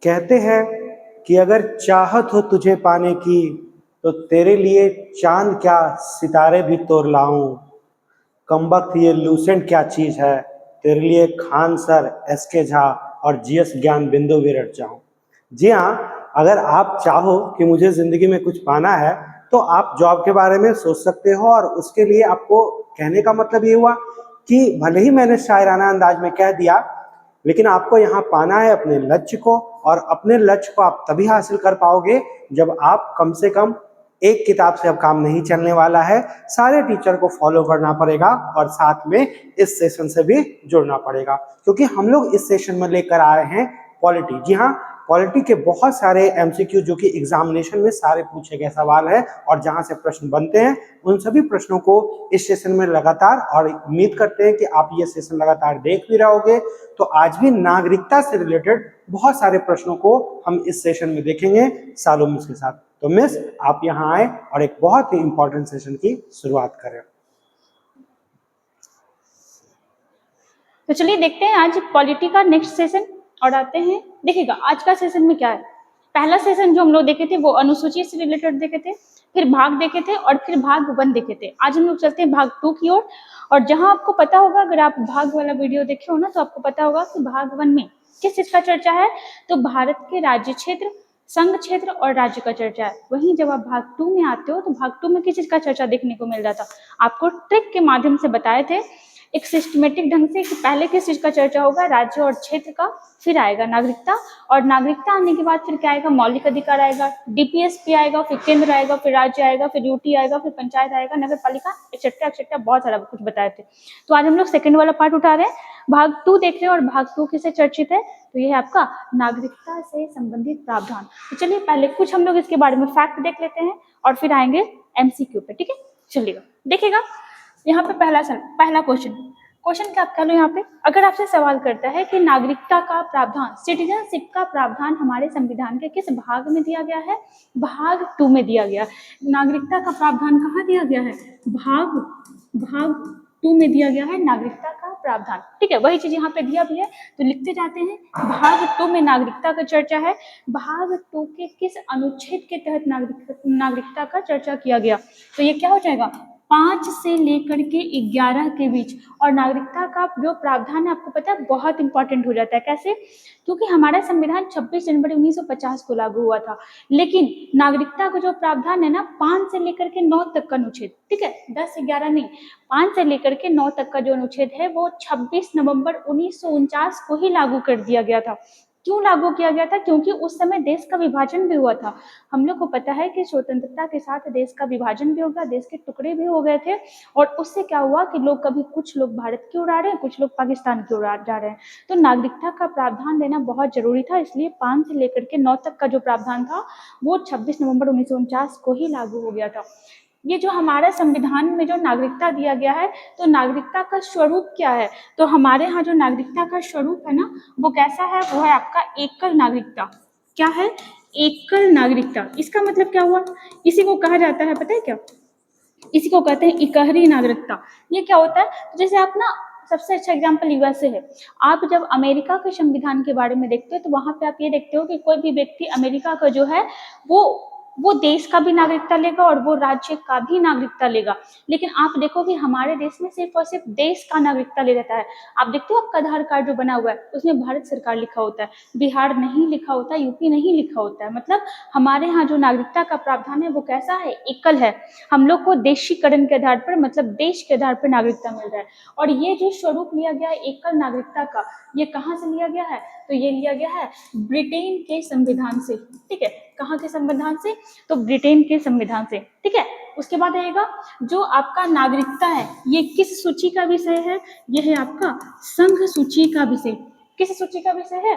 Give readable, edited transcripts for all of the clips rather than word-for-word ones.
कहते हैं कि अगर चाहत हो तुझे पाने की तो तेरे लिए चांद क्या सितारे भी तोड़ लाऊं। कमबख्त ये लूसेंट क्या चीज है, तेरे लिए खान सर, एसके झा और जीएस ज्ञान बिंदु भी रट जाऊं। जी हाँ, अगर आप चाहो कि मुझे जिंदगी में कुछ पाना है तो आप जॉब के बारे में सोच सकते हो, और उसके लिए आपको कहने का मतलब ये हुआ कि भले ही मैंने शायराना अंदाज में कह दिया, लेकिन आपको यहाँ पाना है अपने लक्ष्य को, और अपने लक्ष्य को आप तभी हासिल कर पाओगे जब आप कम से कम एक किताब से अब काम नहीं चलने वाला है, सारे टीचर को फॉलो करना पड़ेगा और साथ में इस सेशन से भी जुड़ना पड़ेगा, क्योंकि हम लोग इस सेशन में लेकर आए हैं पॉलिटी। जी हाँ, पॉलिटी के बहुत सारे एमसीक्यू जो कि एग्जामिनेशन में सारे पूछे गए सवाल है और जहां से प्रश्न बनते हैं, उन सभी प्रश्नों को इस सेशन में लगातार, और उम्मीद करते हैं कि आप ये सेशन लगातार देख भी रहोगे, तो आज भी नागरिकता से रिलेटेड बहुत सारे प्रश्नों को हम इस सेशन में देखेंगे सालों मिस के साथ। तो मिस, आप यहाँ आए और एक बहुत ही इंपॉर्टेंट सेशन की शुरुआत करें। तो चलिए देखते हैं आज पॉलिटी का नेक्स्ट सेशन और आते हैं। देखिएगा आज का सेशन में क्या है। पहला सेशन जो हम लोग देखे थे वो अनुसूची से रिलेटेड देखे थे, फिर भाग देखे थे और फिर भाग 1 देखे थे। आज हम लोग चलते हैं भाग 2 की ओर। और जहां आपको पता होगा, अगर आप भाग वाला वीडियो देखे हो ना, तो आपको पता होगा कि भाग 1 में किस चीज का चर्चा है। तो भारत के राज्य क्षेत्र, संघ क्षेत्र और राज्य का चर्चा है। वहीं जब आप भाग 2 में आते हो तो भाग 2 में किस चीज का चर्चा देखने को मिल रहा था, आपको ट्रिक के माध्यम से बताए थे एक सिस्टमेटिक ढंग से कि पहले किस चीज का चर्चा होगा, राज्य और क्षेत्र का, फिर आएगा नागरिकता, और नागरिकता आने के बाद फिर क्या आएगा, मौलिक अधिकार आएगा, डीपीएसपी आएगा, फिर केंद्र आएगा, फिर राज्य आएगा, फिर यूटी आएगा, फिर पंचायत आएगा, नगर पालिका, एक्सेट्रा एक्सेट्रा, बहुत सारा कुछ बताए थे। तो आज हम लोग सेकंड वाला पार्ट उठा रहे हैं, भाग 2 देख रहे हैं। और भाग 2 किससे चर्चित है, तो ये है आपका नागरिकता से संबंधित प्रावधान। तो चलिए पहले कुछ हम लोग इसके बारे में फैक्ट देख लेते हैं और फिर आएंगे एमसीक्यू पे। ठीक है, चलिएगा देखिएगा। यहाँ पे पहला क्वेश्चन क्या आप कह लो। यहाँ पे अगर आपसे सवाल करता है कि नागरिकता का प्रावधान, सिटीजनशिप का प्रावधान हमारे संविधान के किस भाग में दिया गया है, भाग 2 में दिया गया। नागरिकता का प्रावधान कहाँ दिया गया है, भाग 2 में दिया गया है नागरिकता का प्रावधान। ठीक है, वही चीज यहाँ पे दिया भी है, तो लिखते जाते हैं। भाग 2 में नागरिकता का चर्चा है। भाग 2 के किस अनुच्छेद के तहत नागरिकता का चर्चा किया गया, तो ये क्या हो जाएगा, 5 से लेकर के 11 के बीच। और नागरिकता का जो प्रावधान है आपको पता है बहुत इंपॉर्टेंट हो जाता है। कैसे, क्योंकि हमारा संविधान 26 जनवरी 1950 को लागू हुआ था, लेकिन नागरिकता का जो प्रावधान है ना, 5 से लेकर के 9 तक का अनुच्छेद, ठीक है, 10 11 नहीं, 5 से लेकर के 9 तक का जो अनुच्छेद है वो 26 नवंबर 1949 को ही लागू कर दिया गया था। क्यों लागू किया गया था, क्योंकि उस समय देश का विभाजन भी हुआ था। हम लोग को पता है कि स्वतंत्रता के साथ देश का विभाजन भी हो गया, देश के टुकड़े भी हो गए थे, और उससे क्या हुआ कि लोग कभी कुछ लोग भारत की ओर आ रहे हैं, कुछ लोग पाकिस्तान की ओर जा रहे हैं। तो नागरिकता का प्रावधान देना बहुत जरूरी था, इसलिए 5 से लेकर के 9 तक का जो प्रावधान था वो 26 नवंबर 1949 को ही लागू हो गया था। ये जो हमारे संविधान में जो नागरिकता दिया गया है, तो नागरिकता का स्वरूप क्या है, तो हमारे यहाँ जो नागरिकता का स्वरूप है ना, वो कैसा है, वो है आपका एकल नागरिकता। क्या है, एकल नागरिकता। इसका मतलब क्या हुआ, इसी को कहा जाता है, पता है क्या, इसी को कहते हैं इकहरी नागरिकता। ये क्या होता है, तो जैसे आप ना, सबसे अच्छा एग्जाम्पल यूएसए है। आप जब अमेरिका के संविधान के बारे में देखते हो तो वहां पे आप ये देखते हो कि कोई भी व्यक्ति अमेरिका का जो है वो देश का भी नागरिकता लेगा और वो राज्य का भी नागरिकता लेगा। लेकिन आप देखो कि हमारे देश में सिर्फ और सिर्फ देश का नागरिकता ले रहता है। आप देखते हो आपका आधार कार्ड जो बना हुआ है उसमें भारत सरकार लिखा होता है, बिहार नहीं लिखा होता, यूपी नहीं लिखा होता है। मतलब हमारे यहाँ जो नागरिकता का प्रावधान है वो कैसा है, एकल है। हम लोग को देशीकरण के आधार पर, मतलब देश के आधार पर नागरिकता मिल रहा है। और ये जो स्वरूप लिया गया है एकल नागरिकता का, ये कहाँ से लिया गया है, तो ये लिया गया है ब्रिटेन के संविधान से। ठीक है, कहाँ के संविधान से, तो ब्रिटेन के संविधान से। ठीक है, उसके बाद आएगा जो आपका नागरिकता है, ये किस सूची का विषय है, ये है आपका संघ सूची का विषय। किस सूची का विषय है,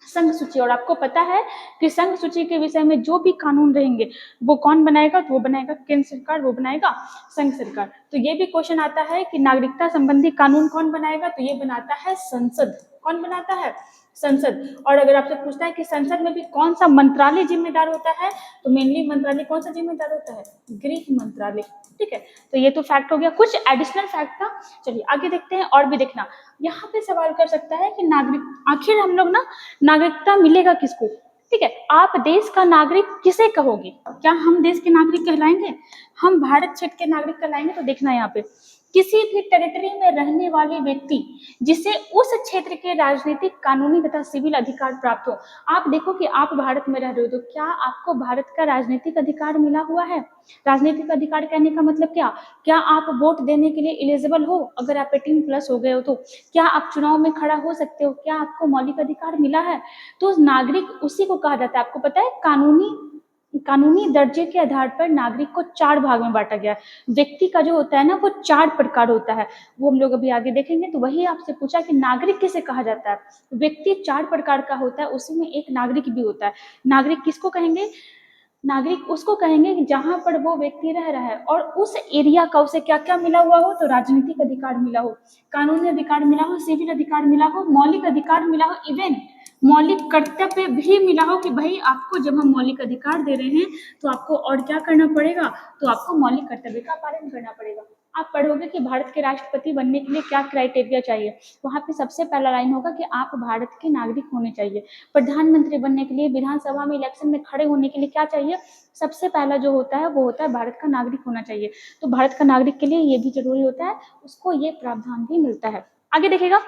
संघ सूची। और आपको पता है कि संघ सूची के विषय में जो भी कानून रहेंगे वो कौन बनाएगा, तो वो बनाएगा केंद्र सरकार, वो बनाएगा संघ सरकार। तो ये भी क्वेश्चन आता है कि नागरिकता संबंधी कानून कौन बनाएगा, तो ये बनाता है संसद। कौन बनाता है, संसद। और अगर आपसे पूछता है कि संसद में भी कौन सा मंत्रालय जिम्मेदार होता है, तो मेनली मंत्रालय कौन सा जिम्मेदार होता है, गृह मंत्रालय। ठीक है, तो ये तो फैक्ट हो गया, कुछ एडिशनल फैक्ट था। चलिए आगे देखते हैं, और भी देखना। यहाँ पे सवाल कर सकता है कि नागरिक, आखिर हम लोग ना नागरिकता मिलेगा किसको। ठीक है, आप देश का नागरिक किसे कहोगे, क्या हम देश के नागरिक कहलाएंगे, हम भारत क्षेत्र के नागरिक कहलाएंगे। तो देखना यहाँ पे, किसी भी टेरिटरी में रहने वाले व्यक्ति जिसे उस क्षेत्र के राजनीतिक, कानूनी तथा सिविल अधिकार प्राप्त हो। आप देखो कि आप भारत में रह रहे हो, तो क्या आपको भारत का राजनीतिक अधिकार मिला हुआ है। राजनीतिक अधिकार कहने का मतलब क्या आप वोट देने के लिए एलिजिबल हो, अगर आप 18+ हो गए हो तो। क्या आप चुनाव में खड़ा हो सकते हो, क्या आपको मौलिक अधिकार मिला है। तो नागरिक उसी को कहा जाता है। आपको पता है कानूनी दर्जे के आधार पर नागरिक को 4 भाग में बांटा गया है। व्यक्ति का जो होता है ना, वो 4 प्रकार होता है, वो हम लोग अभी आगे देखेंगे। तो वही आपसे पूछा कि नागरिक किसे कहा जाता है। व्यक्ति 4 प्रकार का होता है, उसी में एक नागरिक भी होता है। नागरिक किसको कहेंगे, नागरिक उसको कहेंगे कि जहां पर वो व्यक्ति रह रहा है और उस एरिया का उसे क्या क्या मिला हुआ हो। तो राजनीतिक अधिकार मिला हो, कानूनी अधिकार मिला हो, सिविल अधिकार मिला हो, मौलिक अधिकार मिला हो, इवन मौलिक कर्तव्य भी मिला हो कि भाई आपको जब हम मौलिक अधिकार दे रहे हैं तो आपको और क्या करना पड़ेगा, तो आपको मौलिक कर्तव्य का पालन करना पड़ेगा। आप पढ़ोगे कि भारत के राष्ट्रपति बनने के लिए क्या क्राइटेरिया चाहिए, वहां पे सबसे पहला लाइन होगा कि आप भारत के नागरिक होने चाहिए। प्रधानमंत्री बनने के लिए, विधानसभा में इलेक्शन में खड़े होने के लिए क्या चाहिए, सबसे पहला जो होता है वो होता है भारत का नागरिक होना चाहिए। तो भारत का नागरिक के लिए ये भी जरूरी होता है, उसको ये प्रावधान भी मिलता है। आगे देखिएगा,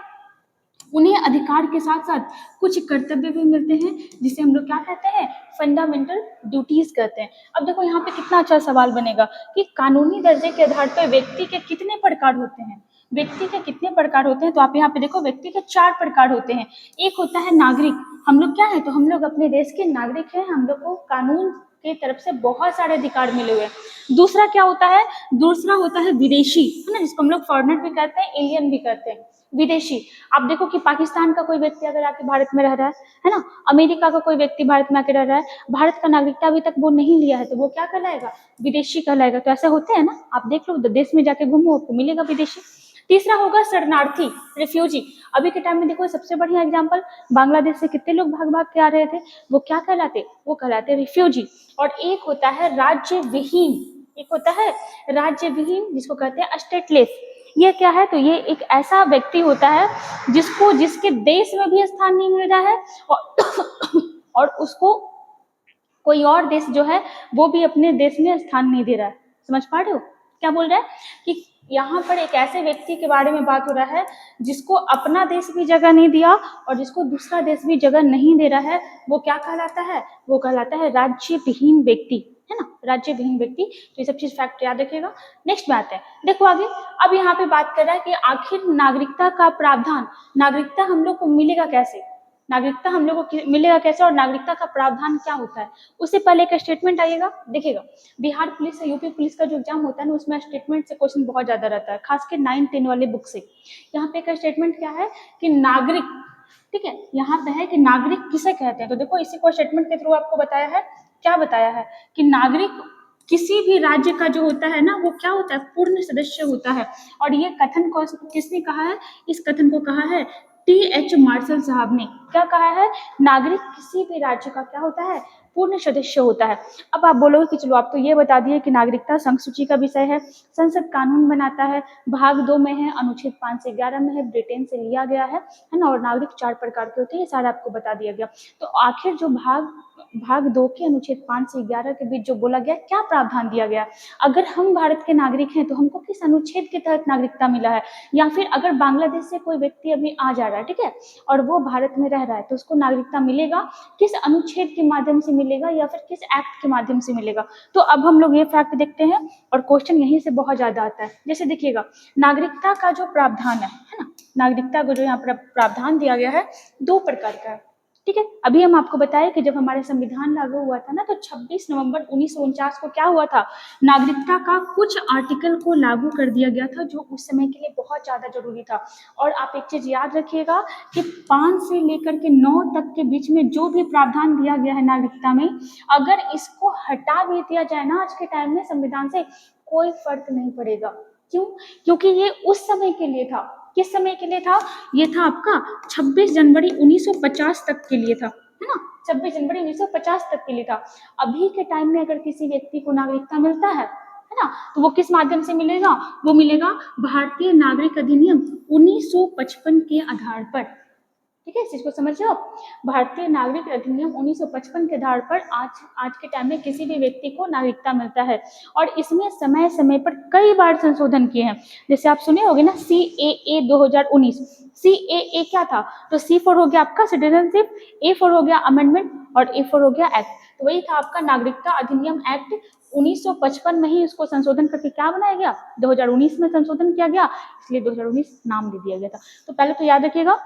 उन्हें अधिकार के साथ साथ कुछ कर्तव्य भी मिलते हैं, जिसे हम लोग क्या कहते हैं, फंडामेंटल ड्यूटीज कहते हैं। अब देखो यहाँ पे कितना अच्छा सवाल बनेगा कि कानूनी दर्जे के आधार पर व्यक्ति के कितने प्रकार होते हैं। व्यक्ति के कितने प्रकार होते हैं, तो आप यहाँ पे देखो व्यक्ति के 4 प्रकार होते हैं। एक होता है नागरिक, हम लोग क्या है, तो हम लोग अपने देश के नागरिक हैं, हम लोग को कानून की तरफ से बहुत सारे अधिकार मिले हुए हैं। दूसरा क्या होता है, दूसरा होता है विदेशी, है ना, जिसको हम लोग फॉरेनर भी कहते हैं, एलियन भी कहते हैं, विदेशी। आप देखो कि पाकिस्तान का कोई व्यक्ति अगर आके भारत में रह रहा है ना, अमेरिका का कोई व्यक्ति भारत में आके रह रहा है, भारत का नागरिकता अभी तक वो नहीं लिया है, तो वो क्या कहलाएगा, विदेशी कहलाएगा। तो ऐसा होते हैं ना, आप देख लो, देश में जाके घूमो, आपको मिलेगा विदेशी। तीसरा होगा शरणार्थी, रिफ्यूजी। अभी के टाइम में देखो सबसे बढ़िया एग्जांपल, बांग्लादेश से कितने लोग भाग भाग के आ रहे थे, वो क्या कहलाते, वो कहलाते रिफ्यूजी। और एक होता है राज्य विहीन, एक होता है राज्य विहीन, जिसको कहते हैं स्टेटलेस। ये क्या है, तो ये एक ऐसा व्यक्ति होता है जिसको, जिसके देश में भी स्थान नहीं मिल रहा है और उसको कोई और देश जो है वो भी अपने देश में स्थान नहीं दे रहा है। समझ पा रहे हो क्या बोल रहा है, कि यहाँ पर एक ऐसे व्यक्ति के बारे में बात हो रहा है जिसको अपना देश भी जगह नहीं दिया और जिसको दूसरा देश भी जगह नहीं दे रहा है। वो क्या कहलाता है, वो कहलाता है राज्य विहीन व्यक्ति, है ना, राज्य विहीन व्यक्ति। तो ये सब चीज फैक्ट याद रखिएगा। नेक्स्ट में आते हैं, देखो आगे। अब यहाँ पे बात कर रहा है कि आखिर नागरिकता का प्रावधान, नागरिकता हम लोग को मिलेगा कैसे, नागरिकता हम लोग को मिलेगा कैसे और नागरिकता का प्रावधान क्या होता है। उससे पहले एक स्टेटमेंट आइएगा, देखिएगा बिहार पुलिस, यूपी पुलिस का जो एग्जाम होता है ना, उसमें स्टेटमेंट से क्वेश्चन बहुत ज्यादा रहता है, खासकर 9-10 वाले बुक से। यहाँ पे एक स्टेटमेंट क्या है कि नागरिक, ठीक है, यहाँ पे है कि नागरिक किसे कहते हैं। तो देखो इसी को स्टेटमेंट के थ्रू आपको बताया है, क्या बताया है कि नागरिक किसी भी राज्य का जो होता है ना, वो क्या होता है, पूर्ण सदस्य होता है। और ये कथन को किसने कहा है, इस कथन को कहा है T.H. मार्शल साहब ने। क्या कहा है, नागरिक किसी भी राज्य का क्या होता है, पूर्ण सदस्य होता है। अब आप बोलोगे कि चलो आप तो ये बता दिए कि नागरिकता संघ सूची का विषय है, संसद कानून बनाता है, भाग 2 में है, अनुच्छेद 5 से 11 में है, ब्रिटेन से लिया गया है ना, और नागरिक 4 प्रकार के होते हैं, ये सारा आपको बता दिया गया। तो आखिर जो भाग 2 के अनुच्छेद 5 से 11 के बीच जो बोला गया, क्या प्रावधान दिया गया, अगर हम भारत के नागरिक हैं तो हमको किस अनुच्छेद के तहत नागरिकता मिला है, या फिर अगर बांग्लादेश से कोई व्यक्ति अभी आ जा रहा है, ठीक है, और वो भारत में रह रहा है, तो उसको नागरिकता मिलेगा किस अनुच्छेद के माध्यम से मिलेगा या फिर किस एक्ट के माध्यम से मिलेगा। तो अब हम लोग ये फैक्ट देखते हैं और क्वेश्चन यहीं से बहुत ज्यादा आता है। जैसे देखिएगा, नागरिकता का जो प्रावधान है ना, नागरिकता को जो यहाँ पर प्रावधान दिया गया है 2 प्रकार का है, ठीक है। अभी हम आपको बताएं कि जब हमारे संविधान लागू हुआ था ना, तो 26 नवंबर 1949 को क्या हुआ था, नागरिकता का कुछ आर्टिकल को लागू कर दिया गया था, जो उस समय के लिए बहुत ज्यादा जरूरी था। और आप एक चीज याद रखिएगा कि 5 से लेकर के 9 तक के बीच में जो भी प्रावधान दिया गया है नागरिकता में, अगर इसको हटा भी दिया जाए ना आज के टाइम में संविधान से, कोई फर्क नहीं पड़ेगा। क्यों, क्योंकि ये उस समय के लिए था, किस समय के लिए था? ये था आपका 26 जनवरी 1950 तक के लिए था, है ना, 26 जनवरी 1950 तक के लिए था। अभी के टाइम में अगर किसी व्यक्ति को नागरिकता मिलता है ना, तो वो किस माध्यम से मिलेगा? वो मिलेगा भारतीय नागरिक अधिनियम 1955 के आधार पर। ठीक है, इस चीज को समझ लो। भारतीय नागरिक अधिनियम 1955 के आधार पर आज के टाइम में किसी भी व्यक्ति को नागरिकता मिलता है, और इसमें समय समय पर कई बार संशोधन किए हैं। जैसे आप सुने होंगे ना, CAA 2019। CAA क्या था? तो C फॉर हो गया आपका सिटीजनशिप, A फॉर हो गया अमेंडमेंट, और A फॉर हो गया एक्ट। तो वही था आपका नागरिकता अधिनियम एक्ट 1955 में ही इसको संशोधन करके क्या बनाया गया? 2019 में संशोधन किया गया, इसलिए 2019 नाम दे दिया गया था। तो पहले तो याद रखिएगा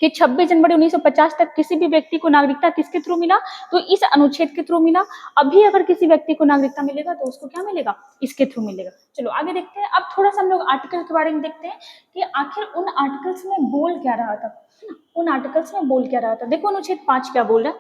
कि 26 जनवरी 1950 तक किसी भी व्यक्ति को नागरिकता किसके थ्रू मिला? तो इस अनुच्छेद के थ्रू मिला। अभी अगर किसी व्यक्ति को नागरिकता मिलेगा तो उसको क्या मिलेगा? इसके थ्रू मिलेगा। चलो आगे देखते हैं। अब थोड़ा सा हम लोग आर्टिकल के बारे में देखते हैं कि आखिर उन आर्टिकल्स में बोल क्या रहा था, उन आर्टिकल्स में बोल क्या रहा था। देखो अनुच्छेद 5 क्या बोल रहा है।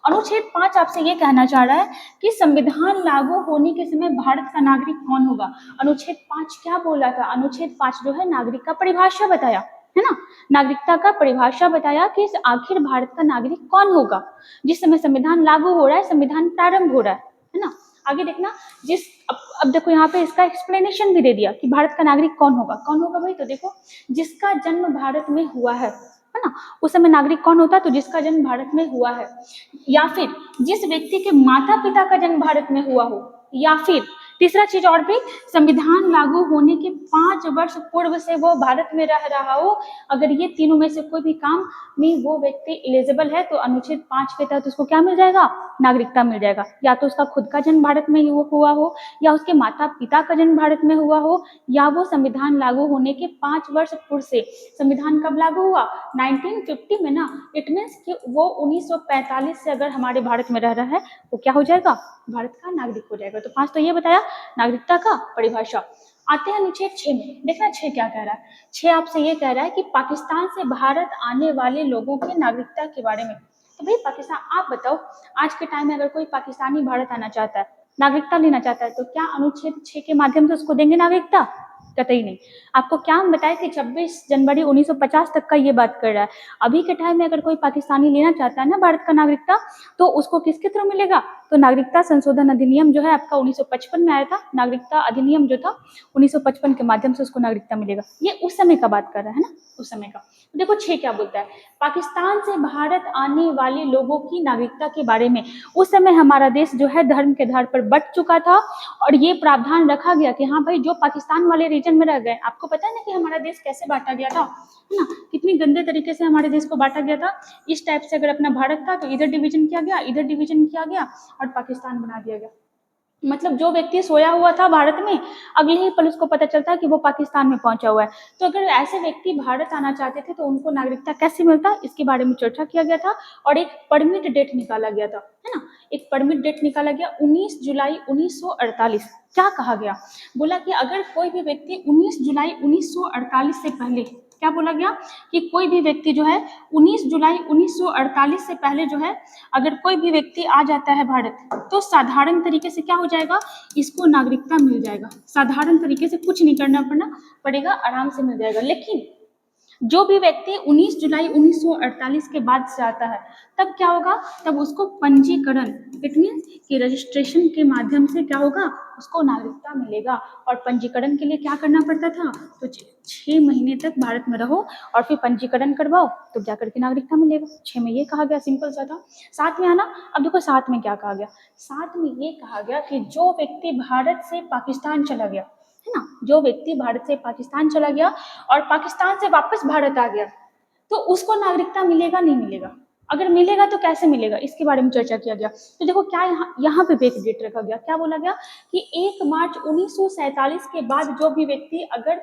अनुच्छेद 5 आपसे ये कहना चाह रहा है कि संविधान लागू होने के समय भारत का नागरिक कौन होगा। अनुच्छेद 5 क्या बोल रहा था? अनुच्छेद 5 जो है नागरिक का परिभाषा बताया, है ना, नागरिकता का परिभाषा बताया कि आखिर भारत का नागरिक कौन होगा जिस समय संविधान लागू हो रहा है, संविधान प्रारंभ हो रहा है ना। आगे देखना, अब देखो यहाँ पे इसका एक्सप्लेनेशन भी दे दिया कि भारत का नागरिक कौन होगा। कौन होगा भाई? तो देखो, जिसका जन्म भारत में हुआ है ना, उस समय नागरिक कौन होता है? तो जिसका जन्म भारत में हुआ है, या फिर जिस व्यक्ति के माता पिता का जन्म भारत में हुआ हो, या फिर तीसरा चीज और भी, संविधान लागू होने के 5 वर्ष पूर्व से वो भारत में रह रहा हो। अगर ये तीनों में से कोई भी काम में वो व्यक्ति एलिजिबल है तो अनुच्छेद 5 के तहत उसको क्या मिल जाएगा? नागरिकता मिल जाएगा। या तो उसका खुद का जन्म भारत में हुआ हो, या उसके माता पिता का जन्म भारत में हुआ हो, या वो संविधान लागू होने के 5 वर्ष पूर्व से। संविधान कब लागू हुआ? 1950 में ना। इट मीन्स कि वो 1945 से अगर हमारे भारत में रह रहा है वो क्या हो जाएगा? भारत का नागरिक हो जाएगा। तो 5 तो ये बताया नागरिकता का परिभाषा। आते हैं अनुच्छेद 6 में। देखना 6 क्या कह रहा है। 6 आपसे ये कह रहा है कि पाकिस्तान से भारत आने वाले लोगों की नागरिकता के बारे में। तो भाई पाकिस्तान, आप बताओ, आज के टाइम में अगर कोई पाकिस्तानी भारत आना चाहता है, नागरिकता लेना चाहता है, तो क्या अनुच्छेद 6 के माध्यम से उसको देंगे नागरिकता? कतई नहीं। आपको क्या हम बताए कि 26 जनवरी 1950 तक का ये बात कर रहा है। अभी के टाइम में अगर कोई पाकिस्तानी लेना चाहता है ना भारत का नागरिकता, तो उसको किसके थ्रू मिलेगा? तो नागरिकता संशोधन अधिनियम जो है आपका 1955 में आया था, नागरिकता अधिनियम जो था 1955 के माध्यम से उसको नागरिकता मिलेगा। ये उस समय का बात कर रहा है ना, उस समय का। तो देखो 6 क्या बोलता है, पाकिस्तान से भारत आने वाले लोगों की नागरिकता के बारे में। उस समय हमारा देश जो है धर्म के आधार पर बंट चुका था, और ये प्रावधान रखा गया कि हाँ भाई जो पाकिस्तान वाले रीजन में रह गए। आपको पता है ना कि हमारा देश कैसे बांटा गया था, है ना, कितनी गंदे तरीके से हमारे देश को बांटा गया था। इस टाइप से अगर अपना भारत था तो इधर डिवीजन किया गया, इधर डिवीजन किया गया, और पाकिस्तान बना दिया गया। मतलब जो व्यक्ति सोया हुआ था भारत में, अगले ही पल उसको पता चलता है कि वो पाकिस्तान में पहुंचा हुआ है। तो अगर ऐसे व्यक्ति भारत आना चाहते थे तो उनको नागरिकता कैसे मिलता, इसके बारे में चर्चा किया गया था, और एक परमिट डेट निकाला गया था, है ना। एक परमिट डेट निकाला गया 19 जुलाई 1948। क्या कहा गया? बोला कि अगर कोई भी व्यक्ति 19 जुलाई 1948 से पहले, क्या बोला गया कि कोई भी व्यक्ति जो है 19 जुलाई 1948 से पहले जो है, अगर कोई भी व्यक्ति आ जाता है भारत, तो साधारण तरीके से क्या हो जाएगा? इसको नागरिकता मिल जाएगा। साधारण तरीके से कुछ नहीं करना पड़ेगा, आराम से मिल जाएगा। लेकिन जो भी व्यक्ति 19 जुलाई 1948 के बाद से आता है, तब क्या होगा? तब उसको पंजीकरण, इट मीन्स कि रजिस्ट्रेशन के माध्यम से क्या होगा? उसको नागरिकता मिलेगा। और पंजीकरण के लिए क्या करना पड़ता था? तो 6 महीने तक भारत में रहो और फिर पंजीकरण करवाओ, तो जाकर के नागरिकता मिलेगा। 6 में ये कहा गया, सिंपल सा था। 7 में आना, अब देखो 7 में क्या कहा गया। 7 में ये कहा गया कि जो व्यक्ति भारत से पाकिस्तान चला गया, है ना, जो व्यक्ति भारत से पाकिस्तान चला गया और पाकिस्तान से वापस भारत आ गया, तो उसको नागरिकता मिलेगा नहीं मिलेगा? अगर मिलेगा तो कैसे मिलेगा, इसके बारे में चर्चा किया गया। तो देखो क्या यहाँ पे एक डेट रखा गया। क्या बोला गया कि 1 मार्च 1947 के बाद जो भी व्यक्ति अगर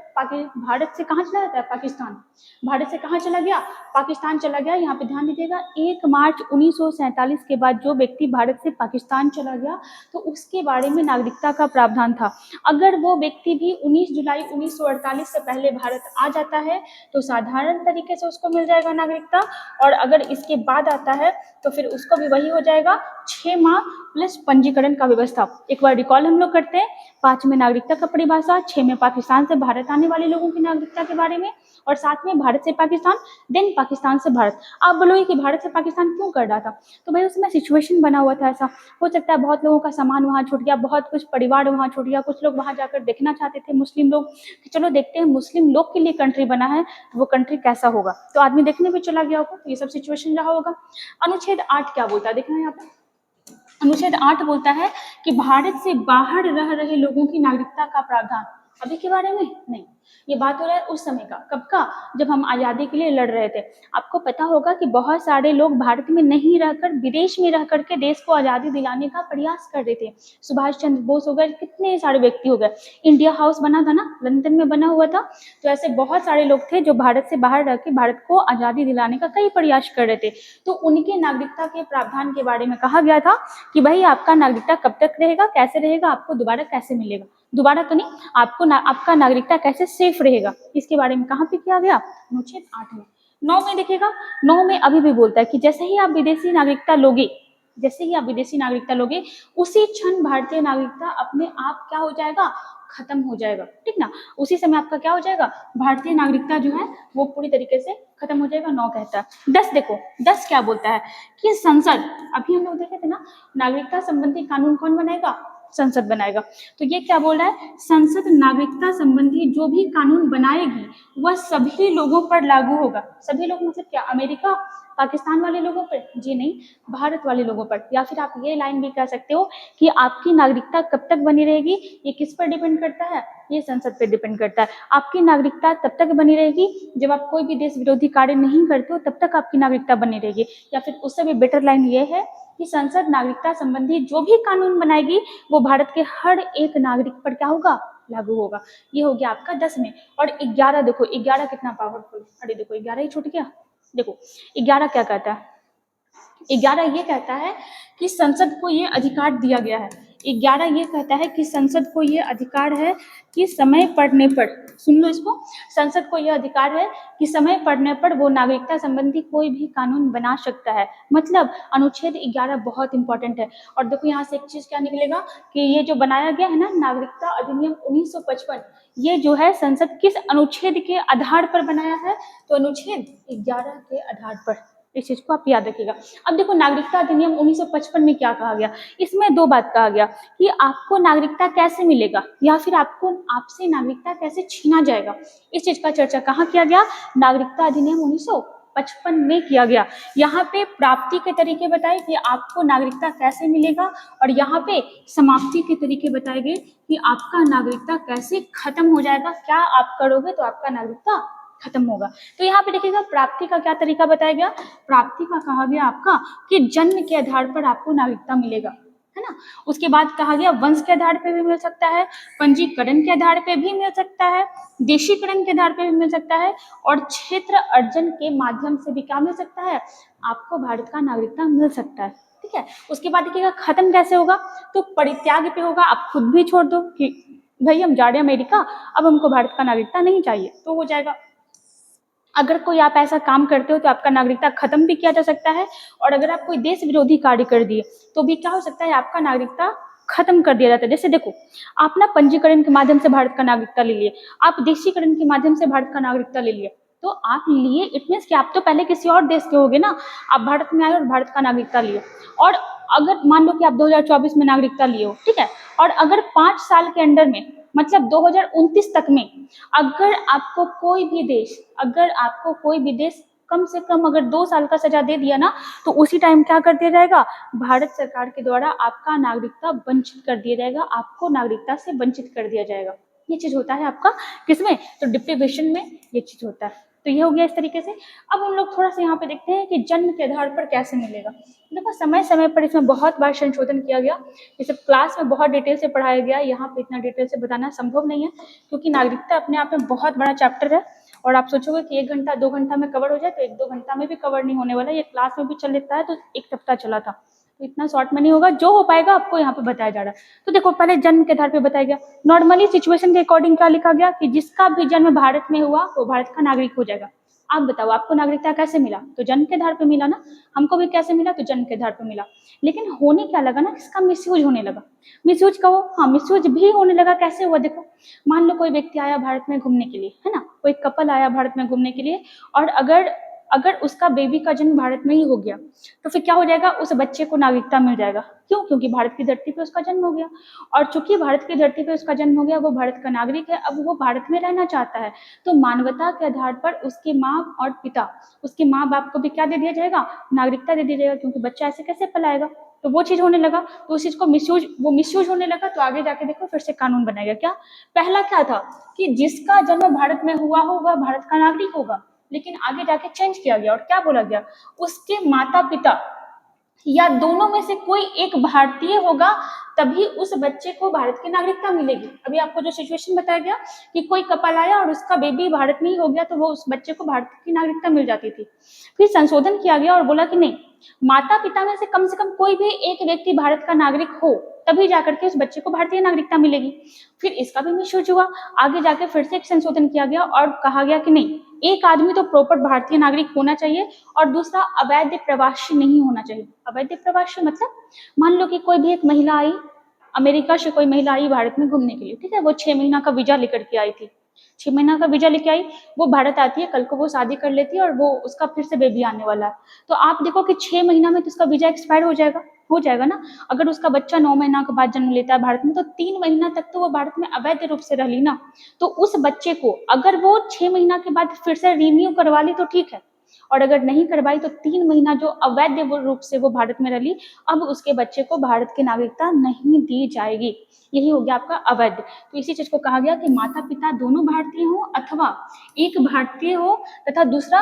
भारत से कहाँ चला जाता है? पाकिस्तान। भारत से कहाँ चला गया? पाकिस्तान चला गया। यहाँ पे ध्यान दीजिएगा, 1 मार्च 1947 के बाद जो व्यक्ति भारत से पाकिस्तान चला गया, तो उसके बारे में नागरिकता का प्रावधान था। अगर वो व्यक्ति भी 19 जुलाई 1948 से पहले भारत आ जाता है तो साधारण तरीके से उसको मिल जाएगा नागरिकता, और अगर इसके बाद बाद आता है तो फिर उसको भी वही हो जाएगा 6 माह प्लस पंजीकरण का व्यवस्था। एक बार रिकॉल हम लोग करते हैं, 5 में नागरिकता का परिभाषा, 6 में पाकिस्तान से भारत आने वाले लोगों की नागरिकता के बारे में, और 7 में भारत से पाकिस्तान, देन पाकिस्तान से भारत। आप बोलोगे कि भारत से पाकिस्तान क्यों कर रहा था, तो भाई उसमें सिचुएशन बना हुआ था ऐसा। हो सकता है बहुत लोगों का सामान वहाँ छूट गया, बहुत कुछ परिवार वहाँ छूट गया, कुछ लोग वहाँ जाकर देखना चाहते थे मुस्लिम लोग कि चलो देखते हैं मुस्लिम लोग के लिए कंट्री बना है तो वो कंट्री कैसा होगा, तो आदमी देखने भी चला गया होगा, तो ये सब सिचुएशन रहा होगा। अनुच्छेद 8 क्या बोलता है, देखना यहाँ पे अनुच्छेद 8 बोलता है कि भारत से बाहर रह रहे लोगों की नागरिकता का प्रावधान। अभी के बारे में नहीं, ये बात हो रहा है उस समय का, कब का, जब हम आज़ादी के लिए लड़ रहे थे। आपको पता होगा कि बहुत सारे लोग भारत में नहीं रहकर विदेश में रह करके देश को आज़ादी दिलाने का प्रयास कर रहे थे। सुभाष चंद्र बोस हो गए, कितने सारे व्यक्ति हो गए, इंडिया हाउस बना था ना, लंदन में बना हुआ था, तो ऐसे बहुत सारे लोग थे जो भारत से बाहर रह के भारत को आज़ादी दिलाने का कई प्रयास कर रहे थे। तो उनके नागरिकता के प्रावधान के बारे में कहा गया था कि भाई आपका नागरिकता कब तक रहेगा, कैसे रहेगा, आपको दोबारा कैसे मिलेगा, दोबारा तो नहीं, आपको आपका नागरिकता कैसे सेफ रहेगा, इसके बारे में कहाँ पे किया गया, अनुच्छेद 8 में। 9 में देखिएगा, 9 में अभी भी बोलता है कि जैसे ही आप विदेशी नागरिकता लोगे, जैसे ही आप विदेशी नागरिकता लोगे उसी क्षण भारतीय नागरिकता अपने आप क्या हो जाएगा, खत्म हो जाएगा, ठीक ना, उसी समय आपका क्या हो जाएगा, भारतीय नागरिकता जो है वो पूरी तरीके से खत्म हो जाएगा। 9 कहता है। 10 देखो, 10 क्या बोलता है कि संसद, अभी हम लोग देखे थे ना, नागरिकता संबंधी कानून कौन बनाएगा, संसद बनाएगा। तो ये क्या बोल रहा है, संसद नागरिकता संबंधी जो भी कानून बनाएगी वह सभी लोगों पर लागू होगा। सभी लोग मतलब क्या, अमेरिका पाकिस्तान वाले लोगों पर, जी नहीं, भारत वाले लोगों पर। या फिर आप ये लाइन भी कह सकते हो कि आपकी नागरिकता कब तक बनी रहेगी, ये किस पर डिपेंड करता है, ये संसद पर डिपेंड करता है। आपकी नागरिकता तब तक बनी रहेगी जब आप कोई भी देश विरोधी कार्य नहीं करते हो, तब तक आपकी नागरिकता बनी रहेगी। या फिर उससे भी बेटर लाइन ये है कि संसद नागरिकता संबंधी जो भी कानून बनाएगी वो भारत के हर एक नागरिक पर क्या होगा, लागू होगा। ये हो गया आपका 10 में। और 11 देखो, 11 कितना पावरफुल, अरे देखो 11 ही छूट गया। देखो 11 क्या कहता है, 11 ये कहता है कि संसद को ये अधिकार दिया गया है, 11 ये कहता है कि संसद को ये अधिकार है कि समय पड़ने पर, सुन लो इसको, संसद को यह अधिकार है कि समय पड़ने पर वो नागरिकता संबंधी कोई भी कानून बना सकता है। मतलब अनुच्छेद 11 बहुत इंपॉर्टेंट है। और देखो यहाँ से एक चीज क्या निकलेगा कि ये जो बनाया गया है ना, नागरिकता अधिनियम 1955, ये जो है संसद किस अनुच्छेद के आधार पर बनाया है, तो अनुच्छेद 11 के आधार पर। इस चीज को आप याद रखिएगा। अब देखो नागरिकता अधिनियम 1955 में क्या कहा गया, इसमें 2 बात कहा गया कि आपको नागरिकता कैसे मिलेगा या फिर आपको आपसे नागरिकता कैसे छीना जाएगा। इस चीज का चर्चा कहाँ किया गया, नागरिकता अधिनियम 1955 में किया गया। यहाँ पे प्राप्ति के तरीके बताए कि आपको नागरिकता कैसे मिलेगा, और यहाँ पे समाप्ति के तरीके बताए गए कि आपका नागरिकता कैसे खत्म हो जाएगा, क्या आप करोगे तो आपका नागरिकता खत्म होगा। तो यहाँ पे देखिएगा प्राप्ति का क्या तरीका बताया गया, प्राप्ति का कहा गया आपका कि जन्म के आधार पर आपको नागरिकता मिलेगा, है ना। उसके बाद कहा गया वंश के आधार पे भी मिल सकता है, पंजीकरण के आधार पे भी मिल सकता है, देशीकरण के आधार पे भी मिल सकता है, और क्षेत्र अर्जन के माध्यम से भी क्या मिल सकता है, आपको भारत का नागरिकता मिल सकता है, ठीक है। उसके बाद देखिएगा खत्म कैसे होगा, तो परित्याग पे होगा, आप खुद भी छोड़ दो कि भाई हम जा रहे हैं अमेरिका, अब हमको भारत का नागरिकता नहीं चाहिए, तो हो जाएगा। अगर कोई आप ऐसा काम करते हो तो आपका नागरिकता खत्म भी किया जा सकता है, और अगर आप कोई देश विरोधी कार्य कर दिए तो भी क्या हो सकता है, आपका नागरिकता खत्म कर दिया जाता है। जैसे देखो आप ना पंजीकरण के माध्यम से भारत का नागरिकता ले लिए, आप देशीकरण के माध्यम से भारत का नागरिकता ले लिए, तो आप लिए इट मीन्स कि आप तो पहले किसी और देश के होगे ना, आप भारत में आए और भारत का नागरिकता लिए। और अगर मान लो कि आप 2024 में नागरिकता लिए हो, ठीक है, और अगर 5 साल के अंदर में मतलब 2029 तक में अगर आपको कोई भी देश कम से कम अगर 2 साल का सजा दे दिया ना, तो उसी टाइम क्या कर दिया जाएगा, भारत सरकार के द्वारा आपका नागरिकता वंचित कर दिया जाएगा, आपको नागरिकता से वंचित कर दिया जाएगा। ये चीज होता है आपका किसमें, तो डिप्रीवेशन में ये चीज होता है। तो ये हो गया इस तरीके से। अब हम लोग थोड़ा सा यहाँ पे देखते हैं कि जन्म के आधार पर कैसे मिलेगा। देखो समय समय पर इसमें बहुत बार संशोधन किया गया, जैसे क्लास में बहुत डिटेल से पढ़ाया गया, यहाँ पे इतना डिटेल से बताना संभव नहीं है क्योंकि नागरिकता अपने आप में बहुत बड़ा चैप्टर है, और आप सोचोगे कि 1 घंटा 2 घंटा में कवर हो जाए, तो 1-2 घंटा में भी कवर नहीं होने वाला। ये क्लास में भी चल लेता है तो 1 सप्ताह चला था, तो इतना शॉर्ट में नहीं होगा, जो हो पाएगा आपको यहाँ पे बताया जा रहा है। तो देखो पहले जन्म के आधार पे बताया गया, नॉर्मली सिचुएशन के अकॉर्डिंग क्या लिखा गया कि जिसका भी जन्म भारत में हुआ वो भारत का नागरिक हो जाएगा। आप बताओ आपको नागरिकता कैसे मिला? तो जन्म के आधार पे मिला ना। हमको भी कैसे मिला? तो जन्म के आधार पे मिला। लेकिन होने क्या लगा ना, इसका मिसयूज होने लगा। मिसयूज कहो, हाँ मिसयूज भी होने लगा। कैसे हुआ देखो, मान लो कोई व्यक्ति आया भारत में घूमने के लिए, है ना, कोई कपल आया भारत में घूमने के लिए, और अगर अगर उसका बेबी का जन्म भारत में ही हो गया तो फिर क्या हो जाएगा? उस बच्चे को नागरिकता मिल जाएगा। क्यों? क्योंकि भारत की धरती पे उसका जन्म हो गया, और चूंकि भारत की धरती पे उसका जन्म हो गया, वो भारत का नागरिक है, अब वो भारत में रहना चाहता है, तो मानवता के आधार पर उसके माँ और पिता, उसके माँ बाप को भी क्या दे दिया जाएगा? नागरिकता दे दिया जाएगा, क्योंकि बच्चा ऐसे कैसे पलाएगा। तो वो चीज होने लगा, तो उस चीज को मिसयूज होने लगा। तो आगे जाके देखो फिर से कानून बनाएगा। क्या पहला क्या था कि जिसका जन्म भारत में हुआ होगा भारत का नागरिक होगा, लेकिन आगे जाके चेंज किया गया और क्या बोला गया? उसके माता पिता या दोनों में से कोई एक भारतीय होगा, तभी उस बच्चे को भारत की नागरिकता मिलेगी। अभी आपको जो सिचुएशन बताया गया कि कोई कपल आया और उसका बेबी भारत में ही हो गया, तो वो उस बच्चे को भारत की नागरिकता मिल जाती थी। फिर संशोधन किया गया और बोला कि नहीं, माता पिता में से कम कोई भी एक व्यक्ति भारत का नागरिक हो, तभी जाकर के उस बच्चे को भारतीय नागरिकता मिलेगी। फिर इसका भी मिसयूज हुआ। आगे जाके फिर से एक संशोधन किया गया और कहा गया कि नहीं, एक आदमी तो प्रॉपर भारतीय नागरिक होना चाहिए, और दूसरा अवैध प्रवासी नहीं होना चाहिए। अवैध प्रवासी मतलब मान लो कि कोई भी एक महिला आई, अमेरिका से कोई महिला आई भारत में घूमने के लिए, ठीक है, वो 6 महीना का वीजा लेकर के आई थी। 6 महीना का वीजा लेके आई, वो भारत आती है, कल को वो शादी कर लेती है और वो उसका फिर से बेबी आने वाला है। तो आप देखो कि 6 महीना में तो उसका वीजा एक्सपायर हो जाएगा ना। अगर उसका बच्चा 9 महीना के बाद जन्म लेता है भारत में, तो 3 महीना तक तो वो भारत में अवैध रूप से रह ली ना। तो उस बच्चे को अगर वो 6 महीना के बाद फिर से रिन्यू करवा ली तो ठीक है, और अगर नहीं करवाई तो 3 महीना जो अवैध रूप से वो भारत में रह ली, अब उसके बच्चे को भारत की नागरिकता नहीं दी जाएगी। यही हो गया आपका अवैध। तो इसी चीज को कहा गया कि माता पिता दोनों भारतीय हो, अथवा एक भारतीय हो तथा दूसरा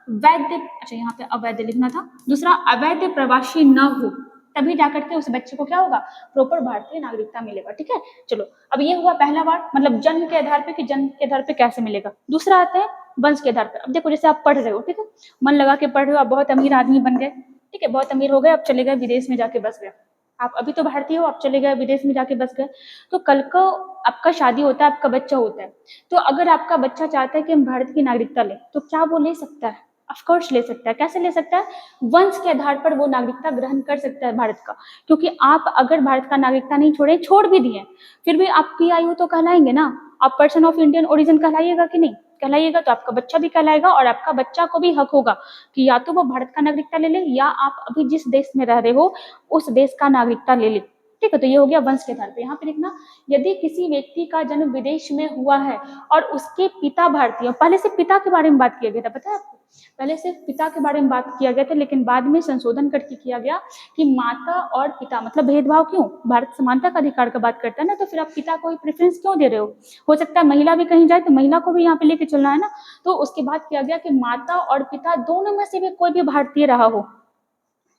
वैध, अच्छा यहाँ पे अवैध लिखना था, दूसरा अवैध प्रवासी न हो, तभी जाकर के उस बच्चे को क्या होगा? प्रॉपर भारतीय नागरिकता मिलेगा। ठीक है, चलो अब ये हुआ पहला बार, मतलब जन्म के आधार पे, कि जन्म के आधार पे कैसे मिलेगा। दूसरा आता है वंश के आधार पे। अब देखो जैसे आप पढ़ रहे हो, ठीक है, मन लगा के पढ़ रहे हो, आप बहुत अमीर आदमी बन गए, ठीक है, बहुत अमीर हो गए, आप चले गए विदेश में जाके बस गए। आप अभी तो भारतीय हो, आप चले गए विदेश में जाके बस गए, तो कल को आपका शादी होता है, आपका बच्चा होता है, तो अगर आपका बच्चा चाहता है कि हम भारत की नागरिकता लें, तो क्या वो ले सकता है? ऑफकोर्स ले सकता है। कैसे ले सकता है? वंश के आधार पर वो नागरिकता ग्रहण कर सकता है भारत का। क्योंकि आप अगर भारत का नागरिकता नहीं छोड़ भी दिए, फिर भी आप पीआईओ तो कहलाएंगे ना, आप पर्सन ऑफ इंडियन ओरिजिन कहलाइएगा कि नहीं कहलाइएगा, तो आपका बच्चा भी कहलाएगा, और आपका बच्चा को भी हक होगा कि या तो वो भारत का नागरिकता ले ले, या आप अभी जिस देश में रह रहे हो उस देश का नागरिकता ले ले। ठीक है, तो ये हो गया वंश के आधार पे। यहाँ पे लिखना, यदि किसी व्यक्ति का जन्म विदेश में हुआ है और उसके पिता भारतीय, पहले से पिता के बारे में बात किया गया था, पता है आपको, पहले सिर्फ पिता के बारे में बात किया गया था, लेकिन बाद में संशोधन करके किया गया कि माता और पिता, मतलब भेदभाव क्यों? भारत समानता का अधिकार का बात करता है ना, तो फिर आप पिता को ही प्रेफरेंस क्यों दे रहे हो सकता है महिला भी कहीं जाए तो महिला को भी यहाँ पे लेके चलना है ना। तो उसके बाद किया गया कि माता और पिता दोनों में से भी कोई भी भारतीय रहा हो,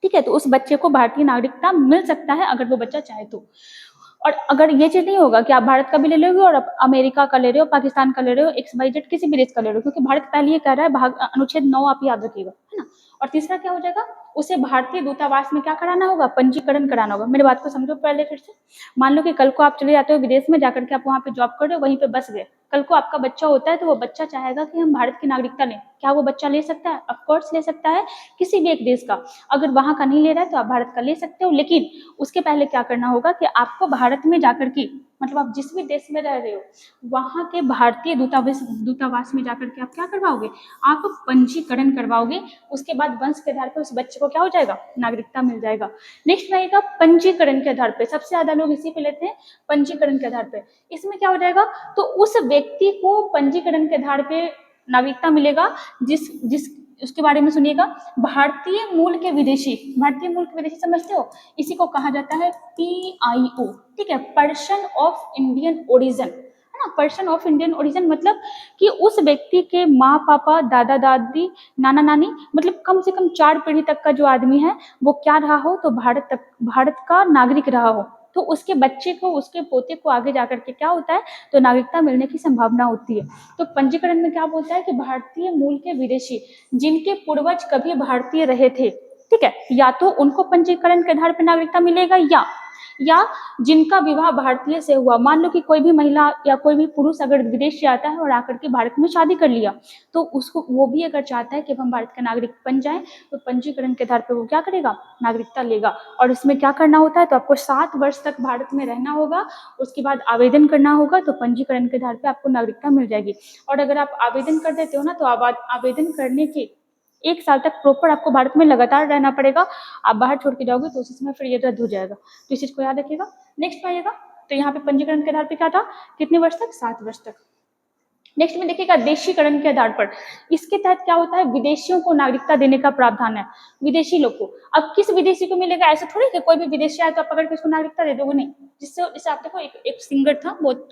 ठीक है, तो उस बच्चे को भारतीय नागरिकता मिल सकता है अगर वो बच्चा चाहे तो। और अगर ये चीज नहीं होगा कि आप भारत का भी ले लोगे और आप अमेरिका का ले रहे हो, पाकिस्तान का ले रहे हो, XYZ किसी भी देश का ले रहे हो, क्योंकि भारत पहले ये कह रहा है, अनुच्छेद 9 आप याद रखिएगा, है ना। और तीसरा क्या हो जाएगा? उसे भारतीय दूतावास में क्या कराना होगा? पंजीकरण कराना होगा। मेरी बात को समझो पहले फिर से। मान लो कि कल को आप चले जाते हो विदेश में, जाकर के आप वहाँ पे जॉब कर रहे हो, वहीं पे बस गए, कल को आपका बच्चा होता है, तो वो बच्चा चाहेगा कि हम भारत की नागरिकता लें, क्या वो बच्चा ले सकता है? ऑफकोर्स ले सकता है, किसी भी एक देश का। अगर वहां का नहीं ले रहा है तो आप भारत का ले सकते हो, लेकिन उसके पहले क्या करना होगा कि आपको भारत में जाकर के, मतलब आप जिस भी देश में रह रहे हो वहां के भारतीय दूतावास में जाकर के आप क्या करवाओगे? आप पंजीकरण करवाओगे। उसके बाद वंश के आधार पर उस बच्चे को क्या हो जाएगा? नागरिकता मिल जाएगा। नेक्स्ट रहेगा पंजीकरण के आधार पर। सबसे ज्यादा लोग इसी पे लेते हैं, पंजीकरण के आधार पर। इसमें क्या हो जाएगा? तो उस व्यक्ति को पंजीकरण के आधार पर नागरिकता मिलेगा जिस उसके बारे में सुनिएगा, भारतीय मूल के विदेशी। भारतीय मूल के विदेशी समझते हो? इसी को कहा जाता है PIO, ठीक है, पर्सन ऑफ इंडियन ओरिजिन, है ना। पर्सन ऑफ इंडियन ओरिजिन मतलब कि उस व्यक्ति के माँ पापा, दादा दादी, नाना नानी, मतलब कम से कम 4 पीढ़ी तक का जो आदमी है वो क्या रहा हो? तो भारत का नागरिक रहा हो, तो उसके बच्चे को, उसके पोते को आगे जाकर के क्या होता है? तो नागरिकता मिलने की संभावना होती है। तो पंजीकरण में क्या बोलता है कि भारतीय मूल के विदेशी जिनके पूर्वज कभी भारतीय रहे थे, ठीक है, या तो उनको पंजीकरण के आधार पर नागरिकता मिलेगा, या जिनका विवाह भारतीय से हुआ। मान लो कि कोई भी महिला या कोई भी पुरुष अगर विदेश से आता है और आकर के भारत में शादी कर लिया, तो उसको वो भी अगर चाहता है कि हम भारत का नागरिक बन जाए, तो पंजीकरण के आधार पर वो क्या करेगा, नागरिकता लेगा। और इसमें क्या करना होता है, तो आपको 7 वर्ष तक भारत में रहना होगा, उसके बाद आवेदन करना होगा, तो पंजीकरण के आधार पर आपको नागरिकता मिल जाएगी। और अगर आप आवेदन कर देते हो ना, तो आवेदन करने के 1 साल तक प्रॉपर आपको भारत में लगातार रहना पड़ेगा। आप बाहर छोड़ के जाओगे तो उसी समय फिर ये रद्द हो जाएगा, तो इस चीज को याद रखिएगा। नेक्स्ट आइएगा, तो यहाँ पे पंजीकरण के आधार पर क्या था, कितने वर्ष तक, 7 वर्ष तक। नेक्स्ट में देखिएगा देशीकरण के आधार पर, इसके तहत क्या होता है, विदेशियों को नागरिकता देने का प्रावधान है, विदेशी लोग को। अब किस विदेशी को मिलेगा, ऐसा थोड़ी कि कोई भी विदेशी आए तो आप पकड़ के उसको नागरिकता दे दोगे, नहीं। जिससे आप देखो, एक सिंगर था, बहुत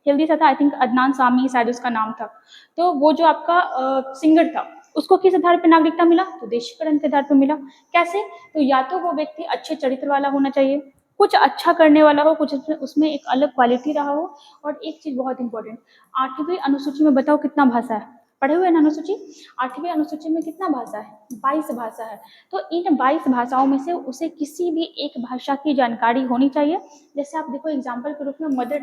हेल्दी सा था, आई थिंक अदनान सामी शायद उसका नाम था। तो वो जो आपका सिंगर था, उसको किस आधार पर नागरिकता मिला, तो देशीकरण के आधार पर मिला। कैसे, तो या तो वो व्यक्ति अच्छे चरित्र वाला होना चाहिए, कुछ अच्छा करने वाला हो, कुछ उसमें एक अलग क्वालिटी रहा हो। और एक चीज बहुत इंपॉर्टेंट, 8वीं अनुसूची में बताओ कितना भाषा है, पढ़े हुए ना अनुसूची, 8वीं अनुसूची में कितना भाषा है, 22 भाषा है। तो इन 22 भाषाओं में से उसे किसी भी एक भाषा की जानकारी होनी चाहिए। जैसे आप देखो एग्जाम्पल के रूप में मदर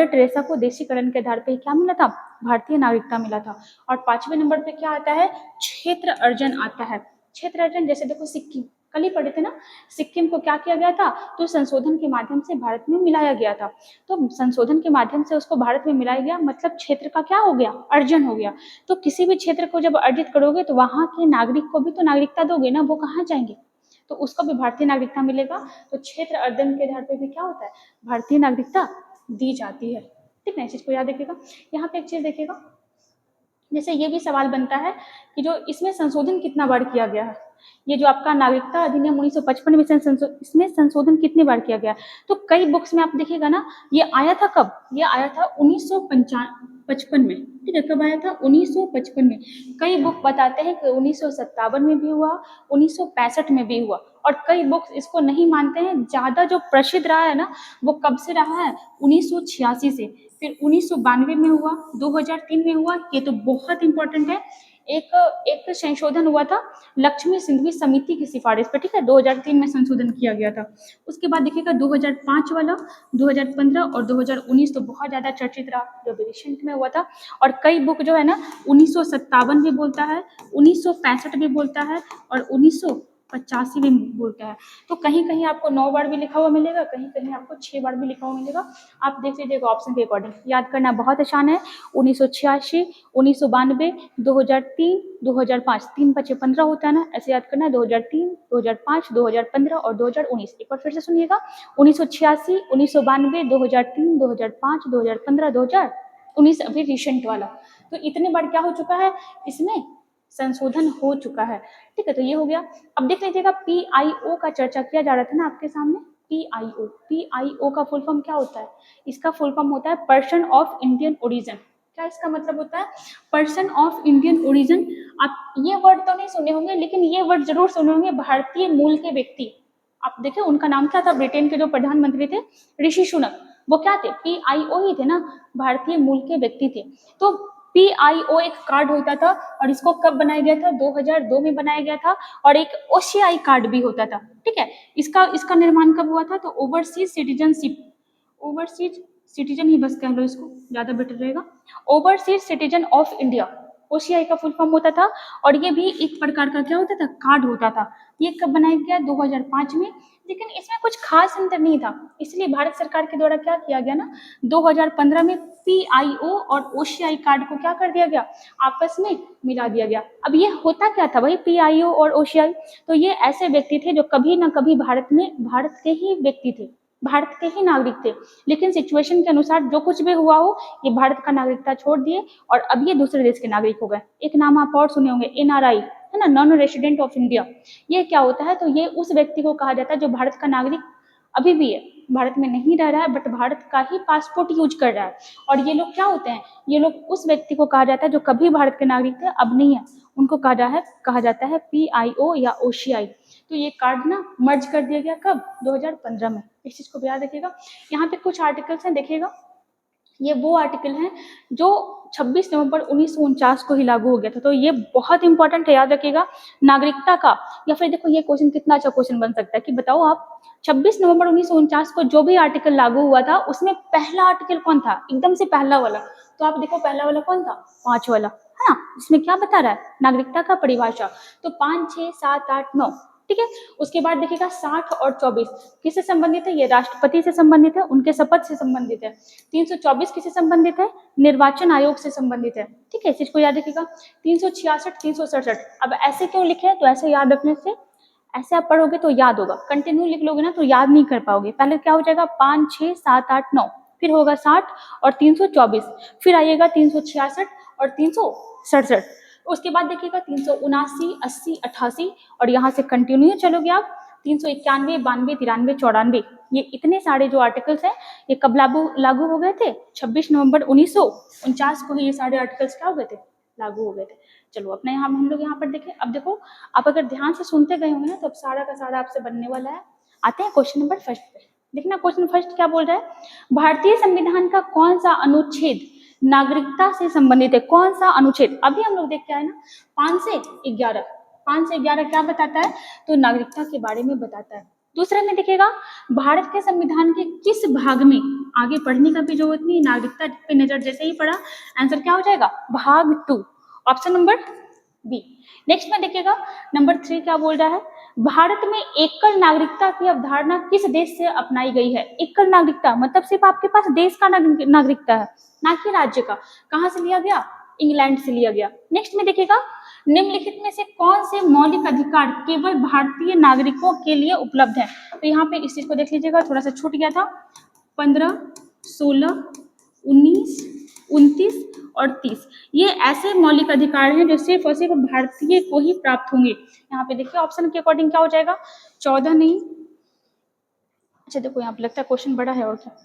टेरेसा को देशीकरण के आधार पर क्या मिला था, भारतीय नागरिकता मिला था। और 5वें नंबर पे क्या आता है, क्षेत्र अर्जन आता है। क्षेत्र अर्जन, जैसे देखो सिक्किम, कल ही पढ़े थे ना, सिक्किम को क्या किया गया था, तो संशोधन के माध्यम से भारत में मिलाया गया था। तो संशोधन के माध्यम से उसको भारत में मिलाया गया, मतलब क्षेत्र का क्या हो गया, अर्जन हो गया। तो किसी भी क्षेत्र को जब अर्जित करोगे तो वहां के नागरिक को भी तो नागरिकता दोगे ना, वो कहाँ जाएंगे, तो उसको भी भारतीय नागरिकता मिलेगा। तो क्षेत्र अर्जन के आधार पर भी क्या होता है, भारतीय नागरिकता दी जाती है। ठीक है, इस चीज को याद रखिएगा। यहाँ पे एक चीज देखिएगा, जैसे ये भी सवाल बनता है कि जो इसमें संशोधन कितना बार किया गया है, ये जो आपका नागरिकता अधिनियम 1955 में इसमें संशोधन कितनी बार किया गया, तो कई बुक्स में आप देखिएगा ना, ये आया था कब, ये आया था 1955 में। ठीक है, कब आया था, 1955 में। कई बुक बताते हैं कि 1957 में भी हुआ, 1965 में भी हुआ। और कई बुक्स इसको नहीं मानते हैं। ज्यादा जो प्रसिद्ध रहा है ना, वो कब से रहा है, 1986 से, फिर 1992 में हुआ, 2003 में हुआ। ये तो बहुत इंपॉर्टेंट है। एक संशोधन हुआ था लक्ष्मी सिंघवी समिति की सिफारिश पर, ठीक है, 2003 में संशोधन किया गया था। उसके बाद देखिएगा 2005 वाला, 2015 और 2019 तो बहुत ज्यादा चर्चित रहा, जो भी रिसेंट में हुआ था। और कई बुक जो है ना, 1957 भी बोलता है, 1965 भी बोलता है, और 1985 भी बोलता है। तो कहीं कहीं आपको 9 बार भी लिखा हुआ मिलेगा, कहीं कहीं आपको 6 बार भी लिखा हुआ मिलेगा। आप देख लीजिएगा ऑप्शन के अकॉर्डिंग, याद करना बहुत आसान है। 1986, 1992, 2003, 2005, 3 बचे 15 होता है ना, ऐसे याद करना है। 2003, 2005, 2015 और 2019। एक बार फिर से सुनिएगा, 1986, 1992, 2003, 2005, 2015, 2019, अभी रिसेंट वाला। तो इतने बार क्या हो चुका है, इसमें संशोधन हो चुका है। ठीक है, तो ये हो गया। अब देख लीजिएगा PIO का चर्चा किया जा रहा था ना आपके सामने, PIO का फुल फॉर्म क्या होता है, इसका फुल फॉर्म होता है पर्सन ऑफ इंडियन ओरिजिन। क्या इसका मतलब होता है, पर्सन ऑफ इंडियन ओरिजिन। आप ये वर्ड तो नहीं सुने होंगे, लेकिन ये वर्ड जरूर सुने होंगे, भारतीय मूल के व्यक्ति। आप देखिए उनका नाम क्या था, ब्रिटेन के जो प्रधानमंत्री थे ऋषि सुनक, वो क्या थे, PIO ही थे ना, भारतीय मूल के व्यक्ति थे। तो PIO एक कार्ड होता था, और इसको कब बनाया गया था, 2002 में बनाया गया था। और एक OCI कार्ड भी होता था। ठीक है, इसका निर्माण कब हुआ था, तो ओवरसीज सिटीजनशिप, ओवरसीज सिटीजन ही बस कह लो, इसको ज्यादा बेटर रहेगा, overseas citizen of India, OCI का फुल फॉर्म होता था। और ये भी एक प्रकार का क्या होता था, कार्ड होता था। ये कब बनाया गया, 2005 में। लेकिन इसमें कुछ खास अंतर नहीं था, इसलिए भारत सरकार के द्वारा क्या किया गया ना, 2015 में PIO और OCI कार्ड को क्या कर दिया गया, आपस में मिला दिया गया। अब ये होता क्या था भाई, PIO और OCI, तो ये ऐसे व्यक्ति थे जो कभी ना कभी भारत के ही व्यक्ति थे, भारत के ही नागरिक थे। लेकिन सिचुएशन के अनुसार जो कुछ भी हुआ हो, ये भारत का नागरिकता छोड़ दिए और अब ये दूसरे देश के नागरिक हो गए। एक नाम आप और सुने होंगे, NRI, है ना, नॉन रेसिडेंट ऑफ इंडिया। ये क्या होता है, तो ये उस व्यक्ति को कहा जाता है जो भारत का नागरिक अभी भी है, भारत में नहीं रह रहा है, बट भारत का ही पासपोर्ट यूज कर रहा है। और ये लोग क्या होते हैं, ये लोग उस व्यक्ति को कहा जाता है जो कभी भारत के नागरिक थे, अब नहीं है, उनको कहा जाता है PIO या OCI। तो ये कार्ड ना मर्ज कर दिया गया कब, 2015 में। इस चीज को भी याद रखिएगा। यहाँ पे कुछ आर्टिकल्स हैं, देखिएगा, ये वो आर्टिकल हैं जो 26 नवंबर 1949 को ही लागू हो गया था। तो ये बहुत इंपॉर्टेंट है, याद रखिएगा। नागरिकता का, या फिर देखो ये क्वेश्चन कितना अच्छा क्वेश्चन बन सकता है कि बताओ आप 26 नवंबर 1949 को जो भी आर्टिकल लागू हुआ था उसमें पहला आर्टिकल कौन था, एकदम से पहला वाला। तो आप देखो पहला वाला कौन था, 5 वाला, है ना। इसमें क्या बता रहा है, नागरिकता का परिभाषा। तो 5, 6, 7, 8, 9, ठीक है। उसके बाद देखिएगा 60 और 24 किससे संबंधित है, ये राष्ट्रपति से संबंधित है, उनके शपथ से संबंधित है। 324 किससे संबंधित है, निर्वाचन आयोग से संबंधित है, ठीक है। इस चीज को याद रखिएगा। 366, 367, अब ऐसे क्यों लिखे हैं, तो ऐसे याद रखने से, ऐसे आप पढ़ोगे तो याद होगा। कंटिन्यू लिख लोगे ना तो याद नहीं कर पाओगे। पहले क्या हो जाएगा, 5, 6, 7, 8, 9, फिर होगा 60 और 324, फिर आइएगा 366 और 367। उसके बाद देखिएगा 379, 80, 88, और यहाँ से कंटिन्यू चलोगे आप 391, 92, 93, 94। ये इतने सारे जो आर्टिकल्स हैं ये कब लागू हो गए थे, 26 नवंबर 1949 को ही ये सारे आर्टिकल्स क्या हो गए थे, लागू हो गए थे। चलो अपने यहाँ हम लोग यहाँ पर देखें। अब देखो, आप अगर ध्यान से सुनते गए होंगे ना तो अब सारा का सारा आपसे बनने वाला है। आते हैं क्वेश्चन नंबर फर्स्ट पे। देखना क्वेश्चन फर्स्ट क्या बोल रहा है, भारतीय संविधान का कौन सा अनुच्छेद नागरिकता से संबंधित है, कौन सा अनुच्छेद। अभी हम लोग देख के आए ना 5 से 11, 5 से 11 क्या बताता है, तो नागरिकता के बारे में बताता है। दूसरे में देखिएगा, भारत के संविधान के किस भाग में, आगे पढ़ने का भी जरूरत नहीं, नागरिकता पे नजर जैसे ही पड़ा आंसर क्या हो जाएगा, भाग 2, ऑप्शन नंबर बी। नेक्स्ट में देखिएगा नंबर 3 क्या बोल रहा है, भारत में एकल नागरिकता की अवधारणा किस देश से अपनाई गई है। एकल नागरिकता मतलब सिर्फ आपके पास देश का नागरिकता है, ना कि राज्य का। कहाँ से लिया गया, इंग्लैंड से लिया गया। नेक्स्ट में देखिएगा, निम्नलिखित में से कौन से मौलिक अधिकार केवल भारतीय नागरिकों के लिए उपलब्ध है। तो यहाँ पे इस चीज को देख लीजिएगा, थोड़ा सा छूट गया था। 15, 16, 19, 29 और 30 ये ऐसे मौलिक अधिकार हैं जो सिर्फ और सिर्फ भारतीय को ही प्राप्त होंगे। यहाँ पे देखिए ऑप्शन के अकॉर्डिंग क्या हो जाएगा, 14 नहीं, अच्छा देखो यहाँ पे लगता है क्वेश्चन बड़ा है और क्या।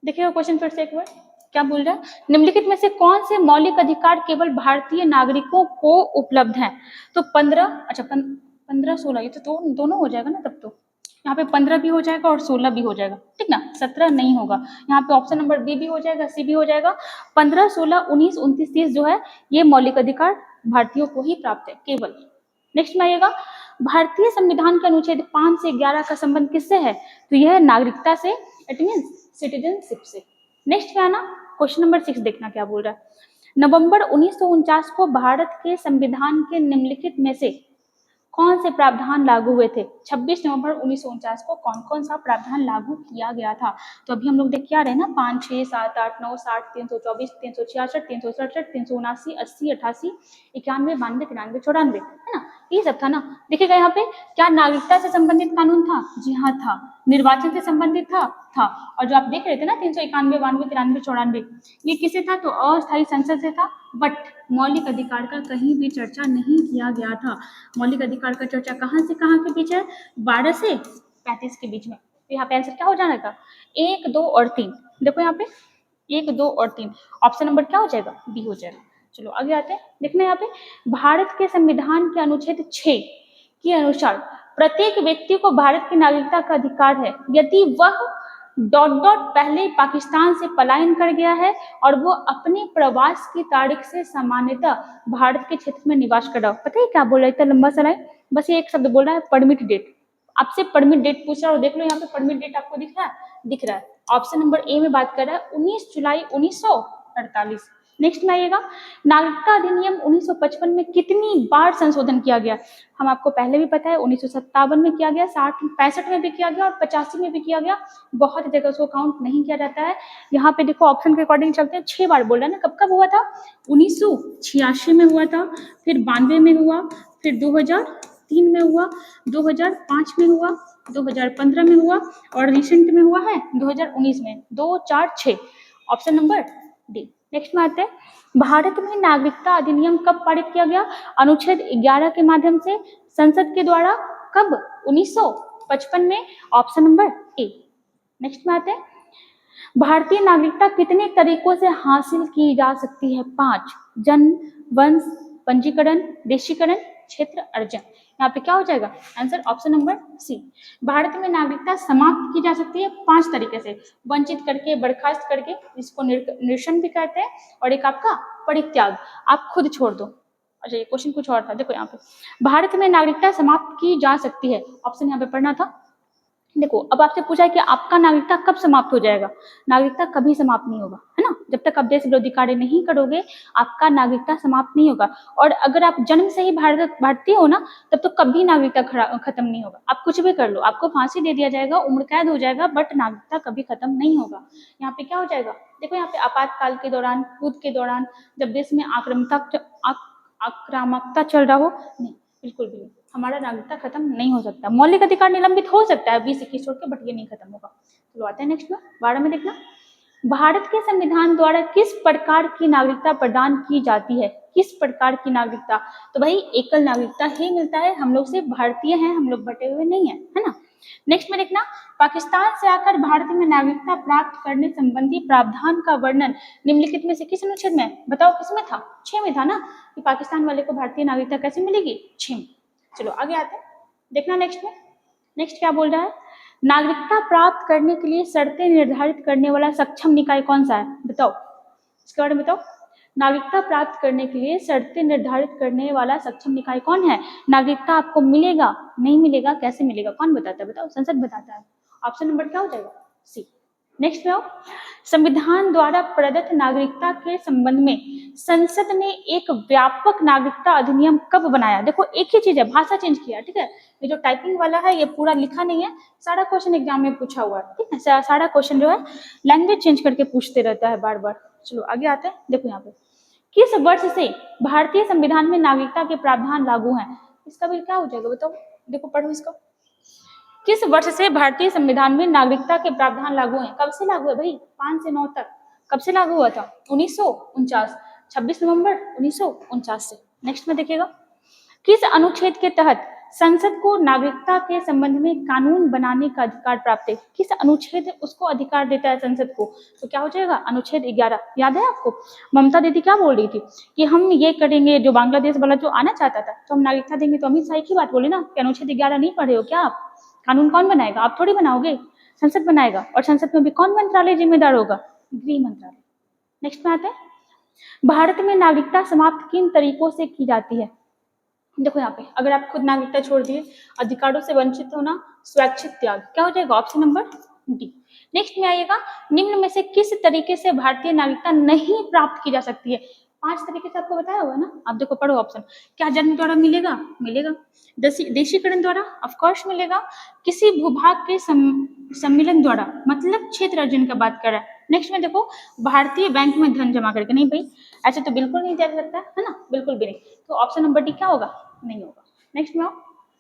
देखिएगा क्वेश्चन फिर से एक बार क्या बोल रहा है, निम्नलिखित में से कौन से मौलिक अधिकार केवल भारतीय नागरिकों को उपलब्ध हैं। तो 15, अच्छा 15, 16 ये तो दोनों हो जाएगा ना, तब तो यहाँ पे 15 भी हो जाएगा और 16 भी हो जाएगा, ठीक ना। 17 नहीं होगा, यहाँ पे ऑप्शन नंबर बी भी हो जाएगा, सी भी हो जाएगा। 15, 16, 19, 29, 30 जो है ये मौलिक अधिकार भारतीयों को ही प्राप्त है केवल। नेक्स्ट में आइएगा, भारतीय संविधान के अनुच्छेद 5 से 11 का संबंध किससे है, तो यह है नागरिकता से, इट मीन्स सिटीजनशिप से। नेक्स्ट क्या है ना, क्वेश्चन नंबर 6 देखना क्या बोल रहा है, नवंबर 1949 को भारत के संविधान के निम्नलिखित में से कौन से प्रावधान लागू हुए थे। 26 नवंबर 1949 को कौन कौन सा प्रावधान लागू किया गया था। तो अभी हम लोग देख के आ रहे हैं ना, 5, 6, 7, 8, 9, 60, 324, 366, 367, 379, 80, 88, 91, 92, 93, 94, है ना, ये सब था ना। देखिएगा यहाँ पे क्या नागरिकता से संबंधित कानून था, जी हाँ था। निर्वाचन से संबंधित था। और जो आप देख रहे थे ना 391, 92, 93, 94 ये किसे था, तो अस्थायी संसद से था। बट मौलिक अधिकार का कहीं भी चर्चा नहीं किया गया था। मौलिक अधिकार का चर्चा कहाँ से कहाँ के बीच है, 12 से 35 के बीच में। तो यहाँ पे आंसर क्या हो जाना था, 1, 2 और 3। देखो यहाँ पे 1, 2 और 3, ऑप्शन नंबर क्या हो जाएगा, बी हो जाएगा। चलो आगे आते हैं, देखना यहाँ पे भारत के संविधान के अनुच्छेद 6 के अनुसार प्रत्येक व्यक्ति को भारत की नागरिकता का अधिकार है यदि वह ... पहले पाकिस्तान से पलायन कर गया है और वो अपने प्रवास की तारीख से सामान्यतः भारत के क्षेत्र में निवास कर रहा हो। पता है क्या बोल रहा है, इतना लंबा सा है, बस ये एक शब्द बोल रहा है, परमिट डेट। आपसे परमिट डेट पूछ रहा है और देख लो यहाँ पे परमिट डेट आपको दिख रहा है। ऑप्शन नंबर ए में बात कर रहा है 19 जुलाई 1948। नेक्स्ट में आइएगा, नागरिकता अधिनियम 1955 में कितनी बार संशोधन किया गया। हम आपको पहले भी पता है 1957 में किया गया, 65 में भी किया गया और 85 में भी किया गया। बहुत जगह उसको काउंट नहीं किया जाता है। यहाँ पे देखो ऑप्शन के अकॉर्डिंग चलते हैं, 6 बार बोल रहा है ना। कब कब हुआ था, 1986 में हुआ था, फिर 92 में हुआ, फिर 2003 में हुआ, 2005 में हुआ, 2015 में हुआ और रिसेंट में हुआ है 2019 में। 2, 4, 6, ऑप्शन नंबर डी। नेक्स्ट में आते हैं, भारत में नागरिकता अधिनियम कब पारित किया गया, अनुच्छेद 11 के माध्यम से संसद के द्वारा। कब, 1955 में, ऑप्शन नंबर ए। नेक्स्ट में आते हैं, भारतीय नागरिकता कितने तरीकों से हासिल की जा सकती है। 5, जन्म, वंश, पंजीकरण, देशीकरण, क्षेत्र अर्जन। यहाँ पे क्या हो जाएगा answer option number C. Bharat में नागरिकता समाप्त की जा सकती है 5 तरीके से, वंचित करके, बर्खास्त करके, इसको निरसन भी कहते हैं, और एक आपका परित्याग, आप खुद छोड़ दो। अच्छा ये क्वेश्चन कुछ और था, देखो यहाँ पे भारत में नागरिकता समाप्त की जा सकती है, ऑप्शन यहाँ पे पढ़ना था। देखो अब आपसे पूछा है कि आपका नागरिकता कब समाप्त हो जाएगा, नागरिकता कभी समाप्त नहीं होगा, है ना, जब तक आप देश विरोधी कार्य नहीं करोगे आपका नागरिकता समाप्त नहीं होगा। और अगर आप जन्म से ही भारतीय हो ना, तब तो कभी नागरिकता खत्म नहीं होगा, आप कुछ भी कर लो, आपको फांसी दे दिया जाएगा, उम्र कैद हो जाएगा, बट नागरिकता कभी खत्म नहीं होगा। यहाँ पे क्या हो जाएगा, देखो यहाँ पे आपातकाल के दौरान, युद्ध के दौरान, जब देश में आक्रामकता चल रहा हो, नहीं, बिल्कुल भी नहीं, हमारा नागरिकता खत्म नहीं हो सकता। मौलिक अधिकार निलंबित हो सकता है 20-21 छोड़ के, बट ये नहीं खत्म होगा। चलो आते हैं नेक्स्ट में, 12 में देखना, भारत के संविधान द्वारा किस प्रकार की नागरिकता प्रदान की जाती है, किस प्रकार की नागरिकता, तो भाई एकल नागरिकता ही मिलता है, हम लोग सिर्फ भारतीय हैं, हम लोग बटे हुए नहीं है, है ना। नेक्स्ट में देखना, पाकिस्तान से आकर भारत में नागरिकता प्राप्त करने संबंधी प्रावधान का वर्णन निम्नलिखित में से किस अनुच्छेद में, बताओ किसमें था, 6 में था ना, कि पाकिस्तान वाले को भारतीय नागरिकता कैसे मिलेगी, 6 में। चलो आगे आते हैं, देखना नेक्स्ट में, नेक्स्ट क्या बोल रहा है, नागरिकता प्राप्त करने के लिए शर्तें निर्धारित करने वाला सक्षम निकाय कौन सा है, बताओ इसके बारे में बताओ। नागरिकता प्राप्त करने के लिए शर्तें निर्धारित करने वाला सक्षम निकाय कौन है, नागरिकता आपको मिलेगा नहीं मिलेगा, कैसे मिलेगा, कौन बताता है, बताओ, संसद बताता है, ऑप्शन नंबर क्या हो जाएगा, सी। नेक्स्ट में आओ, संविधान द्वारा प्रदत्त नागरिकता के संबंध में संसद ने एक व्यापक नागरिकता अधिनियम कब बनाया, देखो एक ही चीज है, भाषा चेंज किया, ठीक है, ये जो टाइपिंग वाला है ये पूरा लिखा नहीं है, सारा क्वेश्चन एग्जाम में पूछा हुआ है, ठीक है, सारा क्वेश्चन जो है लैंग्वेज चेंज करके पूछते रहता है बार बार। चलो आगे आते हैं, देखो यहाँ पे किस वर्ष से भारतीय संविधान में नागरिकता के प्रावधान लागू हैं, इसका भी क्या हो जाएगा बताओ, देखो पढ़ो इसको, किस वर्ष से भारतीय संविधान में नागरिकता के प्रावधान लागू हैं, कब से लागू है भाई, 5 से 9 तक, कब से लागू हुआ था, 1949, 26 नवंबर 1949 से। नेक्स्ट में देखिएगा, किस अनुच्छेद के तहत संसद को नागरिकता के संबंध में कानून बनाने का अधिकार प्राप्त है, किस अनुच्छेद उसको अधिकार देता है संसद को, तो क्या हो जाएगा अनुच्छेद 11, याद है आपको, ममता दीदी क्या बोल रही थी कि हम ये करेंगे, जो बांग्लादेश वाला जो आना चाहता था तो हम नागरिकता देंगे, तो अमित शाह एक ही बात बोले ना कि अनुच्छेद 11 नहीं पढ़े हो क्या आप, कानून कौन बनाएगा, आप थोड़ी बनाओगे, संसद बनाएगा, और संसद में भी कौन मंत्रालय जिम्मेदार होगा, गृह मंत्रालय। नेक्स्ट में आते हैं, भारत में नागरिकता समाप्त किन तरीकों से की जाती है, देखो यहाँ पे अगर आप खुद नागरिकता छोड़ दिए, अधिकारों से वंचित होना, स्वैच्छिक त्याग, क्या हो जाएगा ऑप्शन नंबर डी। नेक्स्ट में आइएगा, निम्न में से किस तरीके से भारतीय नागरिकता नहीं प्राप्त की जा सकती है, 5 तरीके से आपको बताया हुआ है ना, आप देखो पढ़ो ऑप्शन, क्या जन्म द्वारा मिलेगा, मिलेगा, देशीकरण द्वारा ऑफकोर्स मिलेगा, किसी भूभाग के सम्मिलन द्वारा, मतलब क्षेत्र अर्जन का बात कर रहा है। नेक्स्ट में देखो, भारतीय बैंक में धन जमा करके, नहीं भाई ऐसे तो बिल्कुल नहीं दिया जा सकता है ना, बिल्कुल भी नहीं, तो ऑप्शन नंबर डी क्या होगा, नहीं होगा। नेक्स्ट में आओ,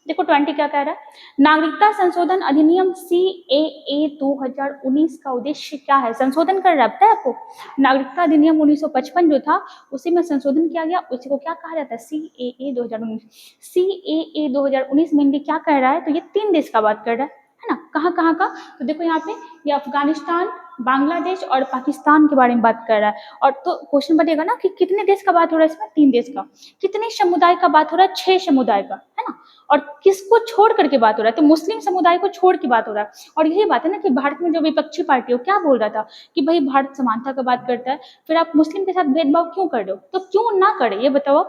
देखो 20 क्या कह रहा है, नागरिकता संशोधन अधिनियम CAA 2019 का उद्देश्य क्या है, संशोधन कर रहा है, पता है आपको, नागरिकता अधिनियम 1955 जो था उसी में संशोधन किया गया, उसी को क्या कहा जाता है, CAA 2019। CAA 2019 मेनली क्या कह रहा है, तो ये 3 देश का बात कर रहा है ना, कहाँ कहाँ का, तो देखो यहाँ पे ये अफगानिस्तान, बांग्लादेश और पाकिस्तान के बारे में बात कर रहा है, और तो क्वेश्चन बनेगा ना कि कितने देश का बात हो रहा है इसमें, 3 देश का, कितने समुदाय का बात हो रहा है, 6 समुदाय का, है ना, और किसको छोड़ करके बात हो रहा है, तो मुस्लिम समुदाय को छोड़ के बात हो रहा है। और यही बात है ना कि भारत में जो विपक्षी पार्टी हो क्या बोल रहा था कि भाई भारत समानता का बात करता है, फिर आप मुस्लिम के साथ भेदभाव क्यों कर रहे हो, तो क्यों ना करे ये बताओ।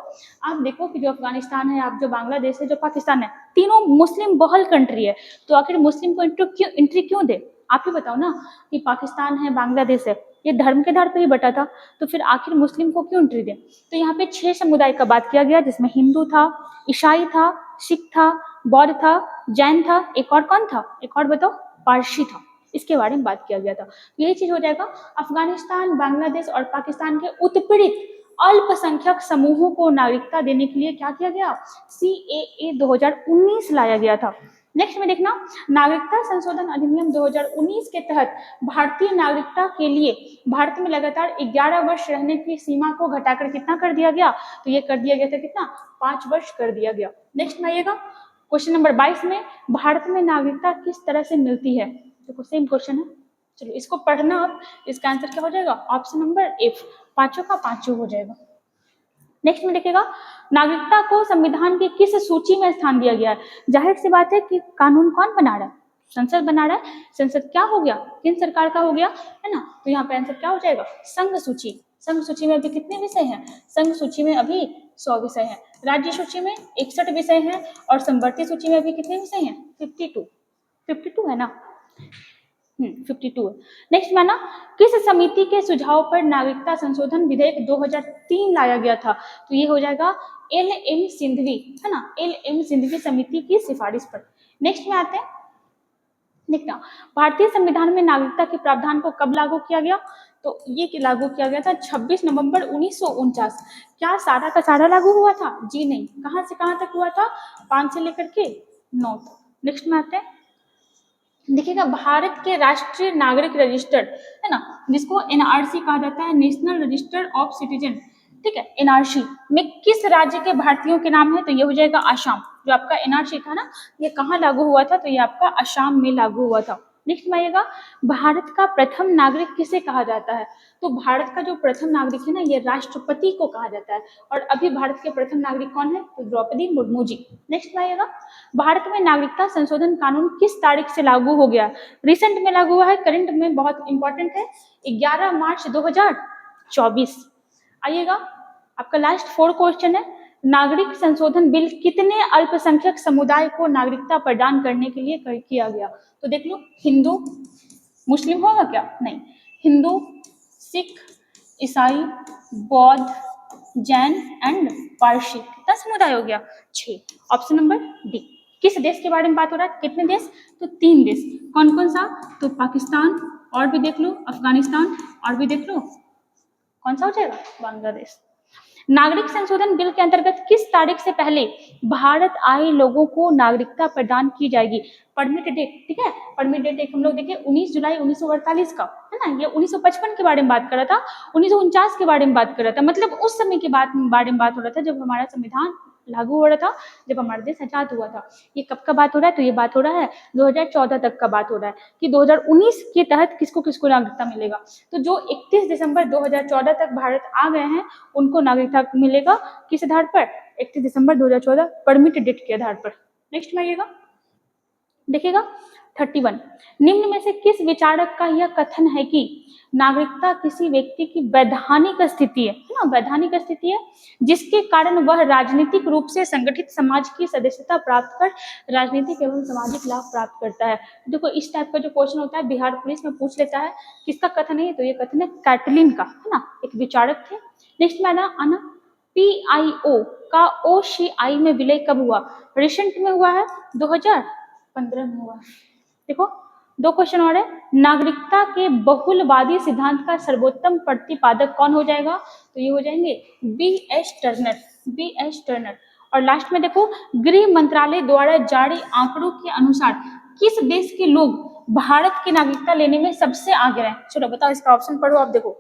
आप देखो कि जो अफगानिस्तान है, आप जो बांग्लादेश है, जो पाकिस्तान है, तीनों मुस्लिम बहुल कंट्री है, तो आखिर मुस्लिम को एंट्री क्यों दे, आप ही बताओ ना, कि पाकिस्तान है, बांग्लादेश है, ये धर्म के आधार पर ही बटा था, तो फिर आखिर मुस्लिम को क्यों एंट्री दे। तो यहाँ पे 6 समुदाय का बात किया गया, जिसमें हिंदू था, ईसाई था, सिख था, बौद्ध था, जैन था, एक और कौन था, एक और बताओ, पारसी था, इसके बारे में बात किया गया था। यही चीज हो जाएगा, अफगानिस्तान, बांग्लादेश और पाकिस्तान के उत्पीड़ित अल्पसंख्यक समूहों को नागरिकता देने के लिए क्या किया गया, CAA 2019 लाया गया था। नेक्स्ट में देखना, नागरिकता संशोधन अधिनियम 2019 के तहत भारतीय नागरिकता के लिए भारत में लगातार 11 वर्ष रहने की सीमा को घटाकर कितना कर दिया गया, तो ये कर दिया गया था कितना, 5 वर्ष कर दिया गया। नेक्स्ट में आइएगा, क्वेश्चन नंबर 22 में, भारत में नागरिकता किस तरह से मिलती है, देखो सेम क्वेश्चन है, चलो इसको पढ़ना आप, इसका आंसर क्या हो जाएगा, ऑप्शन नंबर F, 5 का 5 हो जाएगा। नेक्स्ट में देखिएगा, नागरिकता को संविधान की किस सूची में स्थान दिया गया है? जाहिर सी बात है कि कानून कौन बना रहा है? संसद बना रहा है। संसद क्या हो गया? केंद्र सरकार का हो गया, है ना। तो यहाँ पे आंसर क्या हो जाएगा? संघ सूची। संघ सूची में अभी कितने विषय हैं? संघ सूची में अभी 100 विषय हैं। राज्य सूची में 61 विषय हैं और समवर्ती सूची में अभी कितने विषय हैं? 52 है ना। 52 है। नेक्स्ट में ना, किस समिति के सुझाव पर नागरिकता संशोधन विधेयक 2003 लाया गया था? तो ये हो जाएगा LM सिंघवी, है ना। LM सिंघवी समिति की सिफारिश पर। नेक्स्ट में आते हैं, देखना, भारतीय संविधान में नागरिकता के प्रावधान को कब लागू किया गया? तो ये लागू किया गया था 26 नवंबर 1949। क्या सारा का सारा लागू हुआ था? जी नहीं। कहां से कहां तक हुआ था? 5 से लेकर के 9 तक। नेक्स्ट में आते हैं, देखिएगा, भारत के राष्ट्रीय नागरिक रजिस्टर, है ना, जिसको NRC कहा जाता है, नेशनल रजिस्टर ऑफ सिटीजन, ठीक है, NRC में किस राज्य के भारतीयों के नाम है? तो ये हो जाएगा आसाम। जो आपका NRC था ना, ये कहाँ लागू हुआ था? तो ये आपका आसाम में लागू हुआ था। नेक्स्ट में आइएगा, भारत का प्रथम नागरिक किसे कहा जाता है? तो भारत का जो प्रथम नागरिक है ना, ये राष्ट्रपति को कहा जाता है। और अभी भारत के प्रथम नागरिक कौन है? तो द्रौपदी मुर्मू जी। नेक्स्ट में आइएगा, भारत में नागरिकता संशोधन कानून किस तारीख से लागू हो गया? रिसेंट में लागू हुआ है, करंट में बहुत इंपॉर्टेंट है, 11 मार्च 2024। आइएगा, आपका लास्ट 4 क्वेश्चन है, नागरिक संशोधन बिल कितने अल्पसंख्यक समुदाय को नागरिकता प्रदान करने के लिए किया गया? तो देख लो, हिंदू, मुस्लिम होगा क्या? नहीं, हिंदू, सिख, ईसाई, बौद्ध, जैन एंड पारसी। कितना समुदाय हो गया? 6। Option number D. किस देश के बारे में बात हो रहा है? कितने देश? तो 3 देश। कौन कौन सा? तो पाकिस्तान, और भी देख लो, अफगानिस्तान, और भी देख लो, कौन सा हो जाएगा? बांग्लादेश। नागरिक संशोधन बिल के अंतर्गत किस तारीख से पहले भारत आए लोगों को नागरिकता प्रदान की जाएगी? परमिट डेट, ठीक है, परमिट डेट एक हम लोग देखें 19 जुलाई 1948 का, है ना। ये 1955 के बारे में बात कर रहा था, 1949 के बारे में बात कर रहा था, मतलब उस समय के बारे में बात हो रहा था जब हमारा संविधान लागू हो रहा था, जब हमारा देश आजाद हुआ था। ये कब का बात हो रहा है? तो ये बात हो रहा है 2014 तक का बात हो रहा है कि 2019 के तहत किसको किसको नागरिकता मिलेगा। तो जो 31 दिसंबर 2014 तक भारत आ गए हैं, उनको नागरिकता मिलेगा किस आधार पर? 31 दिसंबर 2014 परमिट डेट के आधार पर। नेक्स्ट में आइएगा, देखिएगा 31, निम्न में से किस विचारक का यह कथन है कि नागरिकता किसी व्यक्ति की वैधानिक स्थिति है ना, वैधानिक स्थिति है, जिसके कारण वह राजनीतिक रूप से संगठित समाज की सदस्यता प्राप्त कर राजनीतिक एवं सामाजिक लाभ प्राप्त करता है। देखो, इस टाइप का जो क्वेश्चन होता है बिहार पुलिस में पूछ लेता है, किसका कथन है? तो ये कथन है कैटलिन का, है ना, एक विचारक थे। नेक्स्ट में आना, PIO का OCI में विलय कब हुआ? रिसेंट में हुआ है, 2015 में हुआ है। देखो, 2 क्वेश्चन और है, नागरिकता के बहुलवादी सिद्धांत का सर्वोत्तम प्रतिपादक कौन हो जाएगा? तो ये हो जाएंगे BS टर्नर। और लास्ट में देखो, गृह मंत्रालय द्वारा जारी आंकड़ों के अनुसार किस देश के लोग भारत की नागरिकता लेने में सबसे आगे रहे? चलो बताओ, इसका ऑप्शन पढ़ो आप। देखो,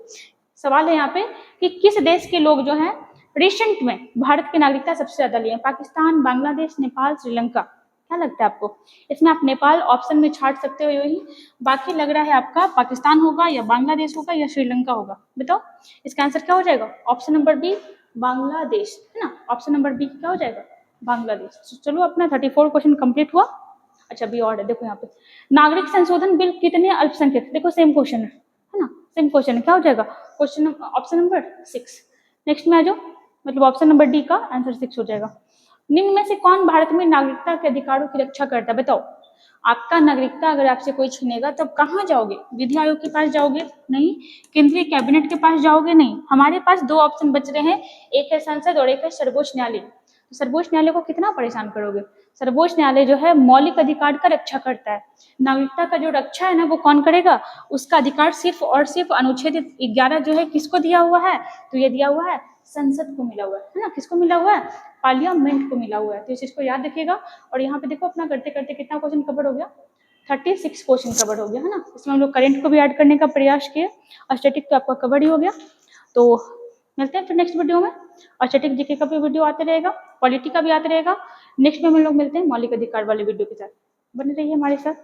सवाल है यहाँ पे कि किस देश के लोग जो हैं रिसेंट में भारत की नागरिकता सबसे ज्यादा लिए? पाकिस्तान, बांग्लादेश, नेपाल, श्रीलंका। क्या लगता है आपको? इसमें आप नेपाल ऑप्शन में छाट सकते हो यही, बाकी लग रहा है आपका पाकिस्तान होगा या बांग्लादेश होगा या श्रीलंका होगा। बताओ, इसका आंसर क्या हो जाएगा? ऑप्शन नंबर बी, बांग्लादेश, है ना। ऑप्शन नंबर बी क्या हो जाएगा? बांग्लादेश। चलो, अपना 34 क्वेश्चन कंप्लीट हुआ। अच्छा, अभी और है, देखो यहाँ पे, नागरिक संशोधन बिल कितने अल्पसंख्यक, देखो सेम क्वेश्चन है ना, सेम क्वेश्चन है, क्या हो जाएगा? Question option number 6। नेक्स्ट में आ जाओ, मतलब ऑप्शन नंबर डी का आंसर 6 हो जाएगा। निम्न में से कौन भारत में नागरिकता के अधिकारों की रक्षा करता है? बताओ, आपका नागरिकता अगर आपसे कोई छीनेगा तो कहाँ जाओगे? विधि आयोग के पास जाओगे? नहीं। केंद्रीय कैबिनेट के पास जाओगे? नहीं। हमारे पास 2 ऑप्शन बच रहे हैं, एक है संसद और एक है सर्वोच्च न्यायालय। तो सर्वोच्च न्यायालय को कितना परेशान करोगे? सर्वोच्च न्यायालय जो है मौलिक अधिकार का रक्षा करता है। नागरिकता का जो रक्षा है ना, वो कौन करेगा? उसका अधिकार सिर्फ और सिर्फ अनुच्छेद 11 जो है किसको दिया हुआ है? तो ये दिया हुआ है संसद को मिला हुआ है ना। किसको मिला हुआ है? पार्लियामेंट को मिला हुआ है। तो इस चीज को याद रखिएगा। और यहाँ पे देखो, अपना करते करते कितना क्वेश्चन कवर हो गया? 36 क्वेश्चन कवर हो गया, है ना। इसमें हम लोग करंट को भी ऐड करने का प्रयास किए, और स्टैटिक तो आपका कवर ही हो गया। तो मिलते हैं फिर नेक्स्ट वीडियो में, और स्टैटिक जीके का भी वीडियो आते रहेगा, पॉलिटी का भी आते रहेगा। नेक्स्ट में हम लोग मिलते हैं मौलिक अधिकार वाले वीडियो के साथ। बने रहिए हमारे साथ।